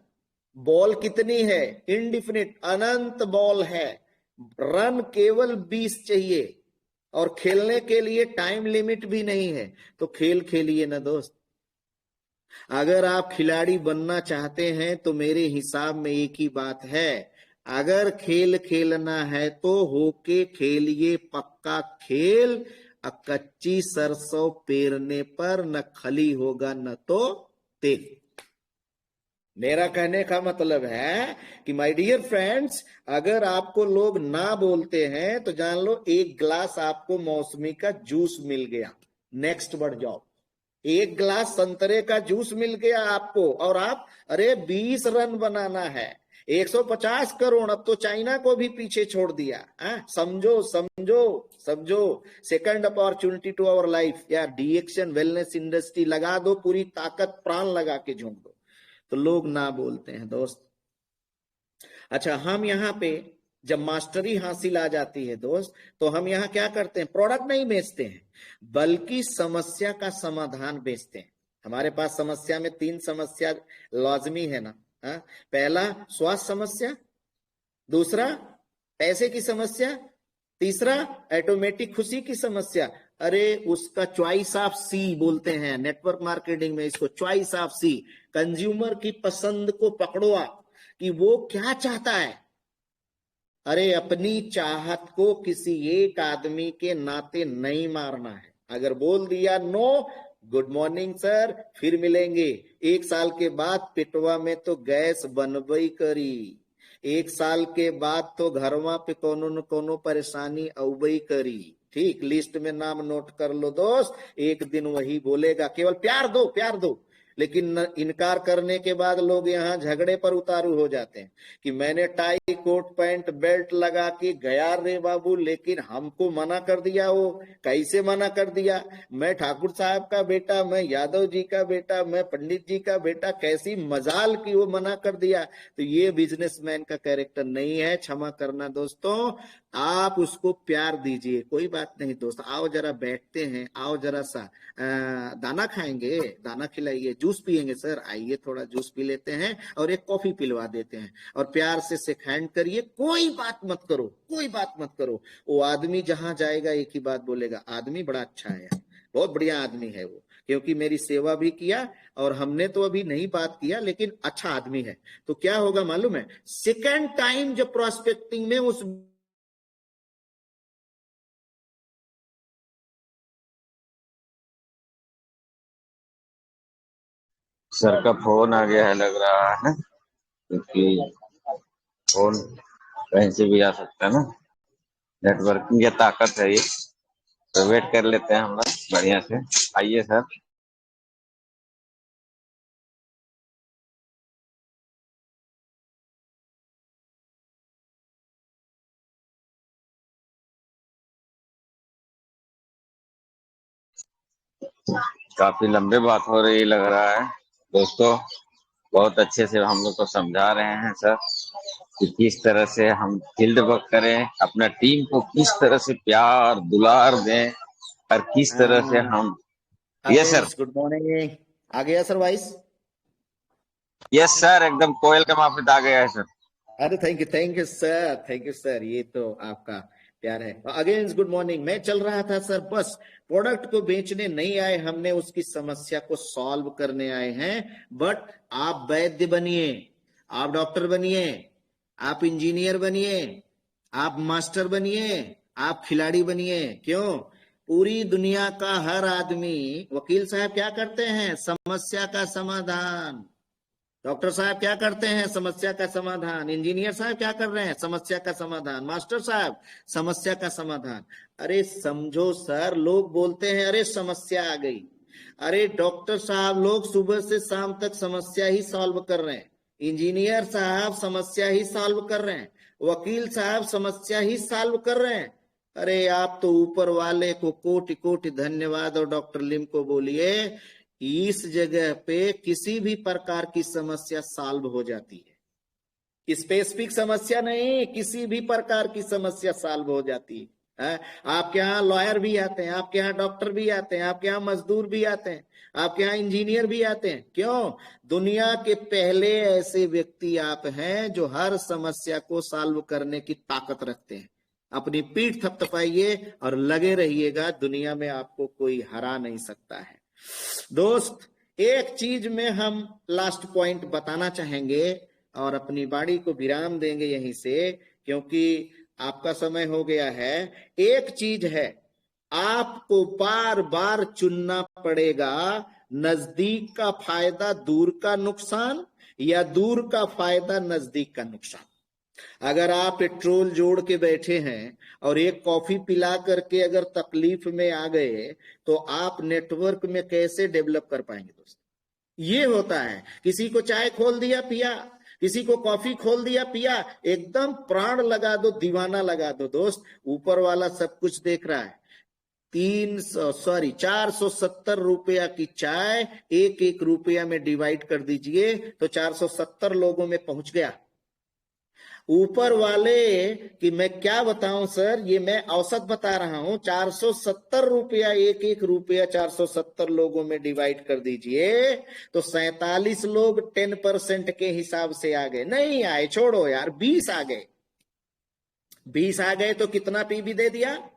बॉल कितनी है? इनडिफिनिट, अनंत बॉल है। रन केवल 20 चाहिए और खेलने के लिए टाइम लिमिट भी नहीं है। तो खेल खेलिए ना दोस्त। अगर आप खिलाड़ी बनना चाहते हैं तो मेरे हिसाब में एक ही बात है, अगर खेल खेलना है तो होके खेलिए पक्का खेल। कच्ची सरसों पेरने पर न खली होगा न तो तेल। मेरा कहने का मतलब है कि माय डियर फ्रेंड्स, अगर आपको लोग ना बोलते हैं तो जान लो 1 गिलास आपको मौसमी का जूस मिल गया, नेक्स्ट बढ़ जाओ। 1 गिलास संतरे का जूस मिल गया आपको और आप, अरे 20 रन बनाना है, 150 करोड़, अब तो चाइना को भी पीछे छोड़ दिया। समझो समझो समझो। Second opportunity to our life या डीएक्शन वेलनेस इंडस्ट्री लगा दो, पूरी ताकत प्राण लगा के झोंक दो। तो लोग ना बोलते हैं दोस्त। अच्छा, हम यहाँ पे जब मास्टरी हासिल आ जाती है दोस्त, तो हम यहाँ क्या करते हैं? प्रोडक्ट नहीं बेचते हैं, बल्कि समस्या का समाधान बेचते हैं। हमारे पास समस्या में 3 समस्या लाजमी है ना। पहला स्वास्थ्य समस्या, दूसरा पैसे की समस्या, तीसरा ऑटोमेटिक खुशी की समस्या। अरे उसका चॉइस ऑफ सी बोलते हैं नेटवर्क मार्केटिंग में, इसको चॉइस ऑफ सी। कंज्यूमर की पसंद को पकड़ो आप कि वो क्या चाहता है। अरे अपनी चाहत को किसी एक आदमी के नाते नहीं मारना है। अगर बोल दिया नो, गुड मॉर्निंग सर, फिर मिलेंगे। 1 साल के बाद पिटवा में तो गैस बनबई करी, 1 साल के बाद तो घरवा पे कोनो न कोनो परेशानी अवबई करी। ठीक, लिस्ट में नाम नोट कर लो दोस्त। एक दिन वही बोलेगा, केवल प्यार दो प्यार दो। लेकिन इनकार करने के बाद लोग यहाँ झगड़े पर उतारू हो जाते हैं कि मैंने टाई कोट पैंट बेल्ट लगा के गया रे बाबू, लेकिन हमको मना कर दिया। वो कैसे मना कर दिया? मैं ठाकुर साहब का बेटा, मैं यादव जी का बेटा, मैं पंडित जी का बेटा, कैसी मजाल की वो मना कर दिया। तो ये बिजनेसमैन का कैरेक्टर नहीं है। क्षमा करना दोस्तों, आप उसको प्यार दीजिए। कोई बात नहीं दोस्त, आओ जरा बैठते हैं, आओ जरा सा दाना खाएंगे, दाना खिलाइए, जूस पिएंगे सर, आइए थोड़ा जूस पी लेते हैं और एक कॉफी पिलवा देते हैं, और प्यार से शेक हैंड करिए। कोई बात मत करो, कोई बात मत करो। वो आदमी जहां जाएगा एक ही बात बोलेगा, आदमी बड़ा अच्छा है, बहुत बढ़िया आदमी है वो, क्योंकि मेरी सेवा भी किया और हमने तो अभी नहीं बात किया, लेकिन अच्छा आदमी है। तो क्या होगा मालूम है? सेकेंड टाइम जब प्रोस्पेक्टिंग में उस सर का फोन आ गया है लग रहा है, क्योंकि फोन कहीं से भी आ सकता है ना। नेटवर्किंग की ताकत है ये। तो वेट कर लेते हैं हम लोग बढ़िया से। आइए सर। काफी लंबे बात हो रही लग रहा है दोस्तों। बहुत अच्छे से हम लोग को समझा रहे हैं सर कि किस तरह से हम फील्ड वर्क करें, अपना टीम को किस तरह से प्यार दुलार दें, और किस तरह से हम। Yes sir. Again good morning. आ गया सर वॉइस? यस सर, एकदम कोयल के माफिक आ गया है सर। अरे thank you sir, thank you sir, ये तो आपका प्यार है। Again good morning. मैं चल रहा था सर, बस प्रोडक्ट को बेचने नहीं आए, हमने उसकी समस्या को सॉल्व करने आए हैं। बट आप वैद्य बनिए, आप डॉक्टर बनिए, आप इंजीनियर बनिए, आप मास्टर बनिए, आप खिलाड़ी बनिए। क्यों? पूरी दुनिया का हर आदमी, वकील साहब क्या करते हैं? समस्या का समाधान। डॉक्टर साहब क्या करते हैं? समस्या का समाधान। इंजीनियर साहब क्या कर रहे हैं? समस्या का समाधान। मास्टर साहब समस्या का समाधान। अरे समझो सर, लोग बोलते हैं अरे समस्या आ गई। अरे डॉक्टर साहब लोग सुबह से शाम तक समस्या ही सॉल्व कर रहे हैं, इंजीनियर साहब समस्या ही सॉल्व कर रहे हैं, वकील साहब समस्या ही सॉल्व कर रहे हैं। अरे आप तो ऊपर वाले को कोटि कोटि धन्यवाद। और डॉक्टर लिम को बोलिए इस जगह पे किसी भी प्रकार की समस्या सॉल्व हो जाती है। स्पेसिफिक समस्या नहीं, किसी भी प्रकार की समस्या सॉल्व हो जाती है। आपके यहाँ लॉयर भी आते हैं, आपके यहाँ डॉक्टर भी आते हैं, आपके यहाँ मजदूर भी आते हैं, आपके यहाँ इंजीनियर भी आते हैं। क्यों? दुनिया के पहले ऐसे व्यक्ति आप हैं जो हर समस्या को सॉल्व करने की ताकत रखते हैं। अपनी पीठ थपथपाइए और लगे रहिएगा, दुनिया में आपको कोई हरा नहीं सकता है। दोस्त, एक चीज में हम लास्ट पॉइंट बताना चाहेंगे और अपनी बाड़ी को विराम देंगे यहीं से, क्योंकि आपका समय हो गया है। एक चीज है, आपको बार बार चुनना पड़ेगा, नजदीक का फायदा दूर का नुकसान या दूर का फायदा नजदीक का नुकसान। अगर आप पेट्रोल जोड़ के बैठे हैं और एक कॉफी पिला करके अगर तकलीफ में आ गए तो आप नेटवर्क में कैसे डेवलप कर पाएंगे दोस्त? ये होता है, किसी को चाय खोल दिया पिया, किसी को कॉफी खोल दिया पिया, एकदम प्राण लगा दो, दीवाना लगा दो दोस्त। ऊपर वाला सब कुछ देख रहा है। 470 रुपया की चाय एक एक रुपया में डिवाइड कर दीजिए तो 470 लोगों में पहुंच गया। ऊपर वाले कि मैं क्या बताऊं सर, ये मैं औसत बता रहा हूं। 470 रुपया, एक एक रुपया 470 लोगों में डिवाइड कर दीजिए तो 47 लोग 10% के हिसाब से आ गए। नहीं आए, छोड़ो यार, 20 आ गए। 20 आ गए तो कितना पीबी दे दिया?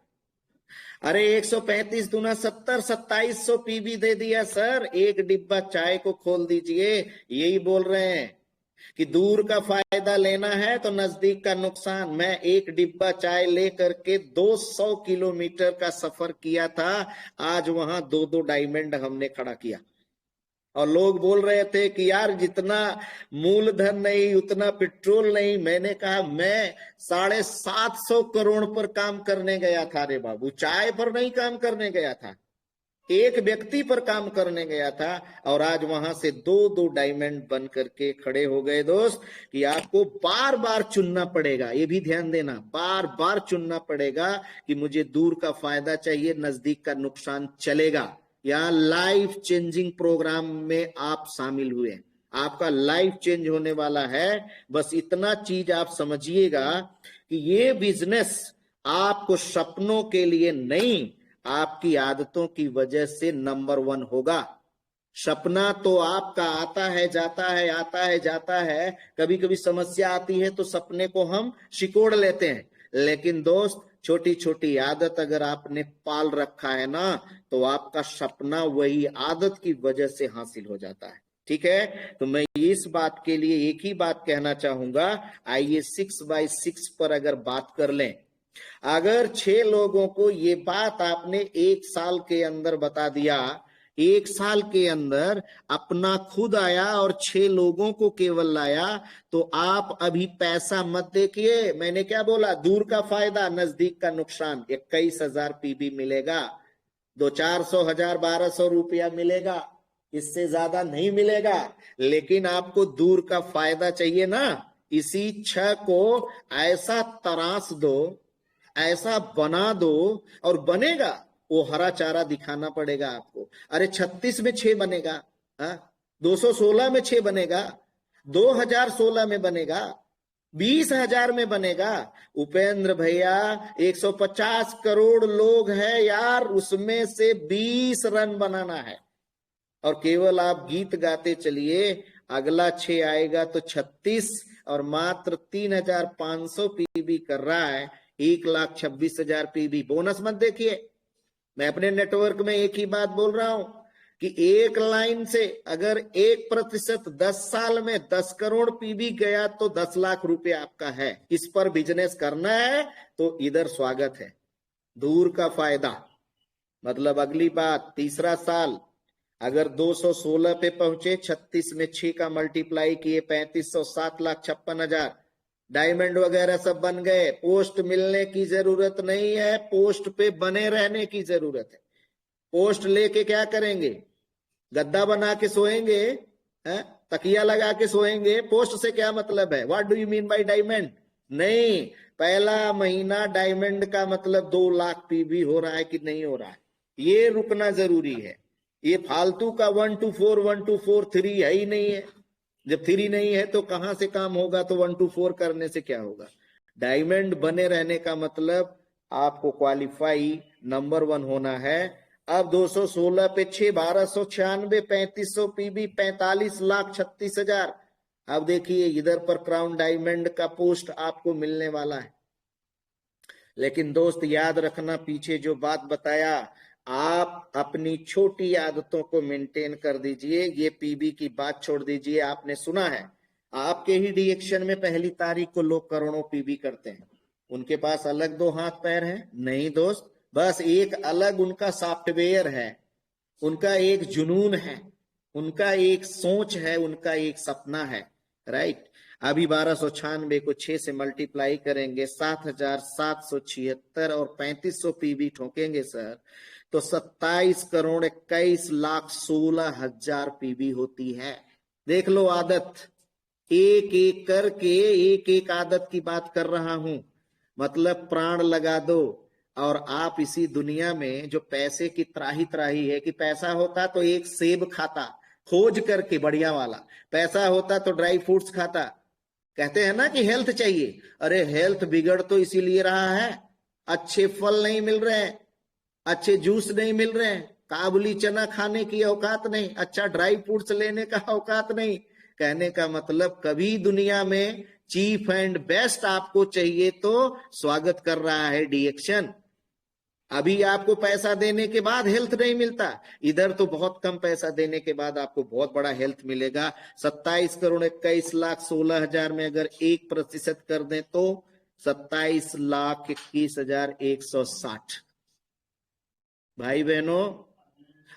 अरे 135 दूना 70, 2700 पीबी दे दिया सर। एक डिब्बा चाय को खोल दीजिए। यही बोल रहे हैं कि दूर का फायदा लेना है तो नजदीक का नुकसान। मैं एक डिब्बा चाय ले करके 200 किलोमीटर का सफर किया था। आज वहां 2-2 डायमंड हमने खड़ा किया और लोग बोल रहे थे कि यार जितना मूलधन नहीं उतना पेट्रोल नहीं। मैंने कहा मैं 750 करोड़ पर काम करने गया था रे बाबू, चाय पर नहीं काम करने गया था, एक व्यक्ति पर काम करने गया था। और आज वहां से 2-2 डायमंड बन करके खड़े हो गए दोस्त। कि आपको बार बार चुनना पड़ेगा, ये भी ध्यान देना, बार बार चुनना पड़ेगा कि मुझे दूर का फायदा चाहिए, नजदीक का नुकसान चलेगा। या लाइफ चेंजिंग प्रोग्राम में आप शामिल हुए, आपका लाइफ चेंज होने वाला है। बस इतना चीज आप समझिएगा कि ये बिजनेस आपको सपनों के लिए नहीं, आपकी आदतों की वजह से नंबर 1 होगा। सपना तो आपका आता है जाता है, आता है जाता है। कभी कभी समस्या आती है तो सपने को हम सिकोड़ लेते हैं, लेकिन दोस्त छोटी छोटी आदत अगर आपने पाल रखा है ना तो आपका सपना वही आदत की वजह से हासिल हो जाता है। ठीक है, तो मैं इस बात के लिए एक ही बात कहना चाहूंगा। आइए 6x6 पर अगर बात कर लें। अगर 6 लोगों को ये बात आपने 1 साल के अंदर बता दिया, 1 साल के अंदर अपना खुद आया और 6 लोगों को केवल लाया, तो आप अभी पैसा मत देखिए। मैंने क्या बोला? दूर का फायदा नजदीक का नुकसान। 21,000 पीबी मिलेगा, 200-400 1000 1200 रुपया मिलेगा, इससे ज्यादा नहीं मिलेगा। लेकिन आपको दूर का फायदा चाहिए ना, इसी 6 को ऐसा तराश दो, ऐसा बना दो और बनेगा। वो हरा चारा दिखाना पड़ेगा आपको। अरे 36 में 6 बनेगा, 216 में 6 बनेगा, 2016 में बनेगा, 20,000 में बनेगा। उपेंद्र भैया 150 करोड़ लोग हैं यार, उसमें से 20 रन बनाना है। और केवल आप गीत गाते चलिए, अगला 6 आएगा तो 36 और मात्र 3,500 पीबी कर रहा है। 1,26,000 पीबी। बोनस मत देखिए, मैं अपने नेटवर्क में एक ही बात बोल रहा हूं, कि एक लाइन से अगर 1% 10 साल में 10 करोड़ पीबी गया तो 10 लाख रुपए आपका है। इस पर बिजनेस करना है तो इधर स्वागत है। दूर का फायदा मतलब अगली बात, तीसरा साल अगर 216 पे पहुंचे, 36 में 6 का मल्टीप्लाई किए 3500, 7,56,000 डायमंड वगैरह सब बन गए। पोस्ट मिलने की जरूरत नहीं है, पोस्ट पे बने रहने की जरूरत है। पोस्ट लेके क्या करेंगे? गद्दा बना के सोएंगे, तकिया लगा के सोएंगे। पोस्ट से क्या मतलब है? What do you mean by diamond? नहीं, पहला महीना डायमंड का मतलब 2 लाख पीबी हो रहा है कि नहीं हो रहा है, ये रुकना जरूरी है। ये फालतू का 1 to 4 1 to 4 3 है ही नहीं है। जब 3 नहीं है तो कहां से काम होगा? तो 1 to 4 करने से क्या होगा? डायमंड बने रहने का मतलब आपको क्वालिफाई नंबर 1 होना है। अब 216 पे 6, 1296, 3500 पीबी, 45,36,000। अब देखिए इधर पर क्राउन डायमंड का पोस्ट आपको मिलने वाला है। लेकिन दोस्त याद रखना, पीछे जो बात बताया, आप अपनी छोटी आदतों को मेंटेन कर दीजिए। ये पीबी की बात छोड़ दीजिए। आपने सुना है आपके ही डीएक्शन में पहली तारीख को लोग करोड़ों पीबी करते हैं। उनके पास अलग 2 हाथ पैर हैं? नहीं दोस्त, बस एक अलग उनका सॉफ्टवेयर है, उनका एक जुनून है, उनका एक सोच है, उनका एक सपना है। राइट। अभी 1296 को 6 से मल्टीप्लाई करेंगे, 7,776 और 3500 पीबी ठोकेंगे सर, तो 27,21,16,000 पीबी होती है। देख लो आदत, एक एक करके एक एक आदत की बात कर रहा हूं। मतलब प्राण लगा दो। और आप इसी दुनिया में जो पैसे की त्राही त्राही है कि पैसा होता तो एक सेब खाता खोज करके बढ़िया वाला, पैसा होता तो ड्राई फ्रूट्स खाता। कहते हैं ना कि हेल्थ चाहिए, अरे हेल्थ बिगड़ तो इसीलिए रहा है, अच्छे फल नहीं मिल रहे हैं, अच्छे जूस नहीं मिल रहे हैं, काबुली चना खाने की औकात नहीं, अच्छा ड्राई फ्रूट्स लेने का औकात नहीं। कहने का मतलब कभी दुनिया में चीफ एंड बेस्ट आपको चाहिए तो स्वागत कर रहा है डीएक्शन। अभी आपको पैसा देने के बाद हेल्थ नहीं मिलता, इधर तो बहुत कम पैसा देने के बाद आपको बहुत बड़ा हेल्थ मिलेगा। 27,21,16,000 में अगर 1% कर दें तो 27,21,160। भाई बहनों,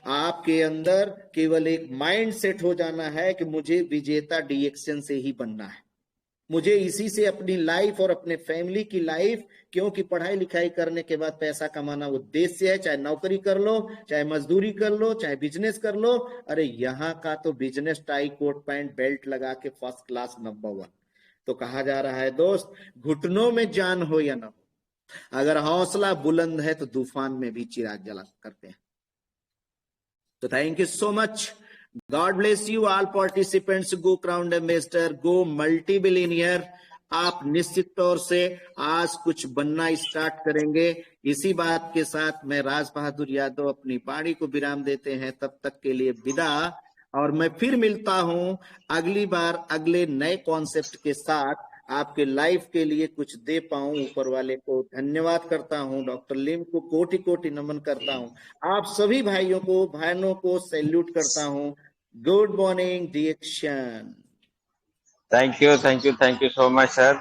आपके अंदर केवल एक माइंड सेट हो जाना है कि मुझे विजेता डीएक्शन से ही बनना है, मुझे इसी से अपनी लाइफ और अपने फैमिली की लाइफ, क्योंकि पढ़ाई लिखाई करने के बाद पैसा कमाना उद्देश्य है। चाहे नौकरी कर लो, चाहे मजदूरी कर लो, चाहे बिजनेस कर लो। अरे यहाँ का तो business tie coat pant belt लगा के फर्स्ट क्लास नंबर 1। तो कहा जा रहा है दोस्त, घुटनों में जान हो या ना हो, अगर हौसला बुलंद है तो तूफान में भी चिराग जला करते हैं। तो thank you so much. God bless you all participants. Go Crown Ambassador, go multi-billionaire। आप निश्चित तौर से आज कुछ बनना स्टार्ट करेंगे। इसी बात के साथ मैं राज बहादुर यादव अपनी वाणी को विराम देते हैं। तब तक के लिए विदा, और मैं फिर मिलता हूं अगली बार अगले नए कॉन्सेप्ट के साथ, आपके लाइफ के लिए कुछ दे पाऊं। ऊपर वाले को धन्यवाद करता हूं, डॉक्टर लिम को कोटि कोटि नमन करता हूं, आप सभी भाइयों को बहनों को सैल्यूट करता हूं। Good morning DXN. Thank you so much sir.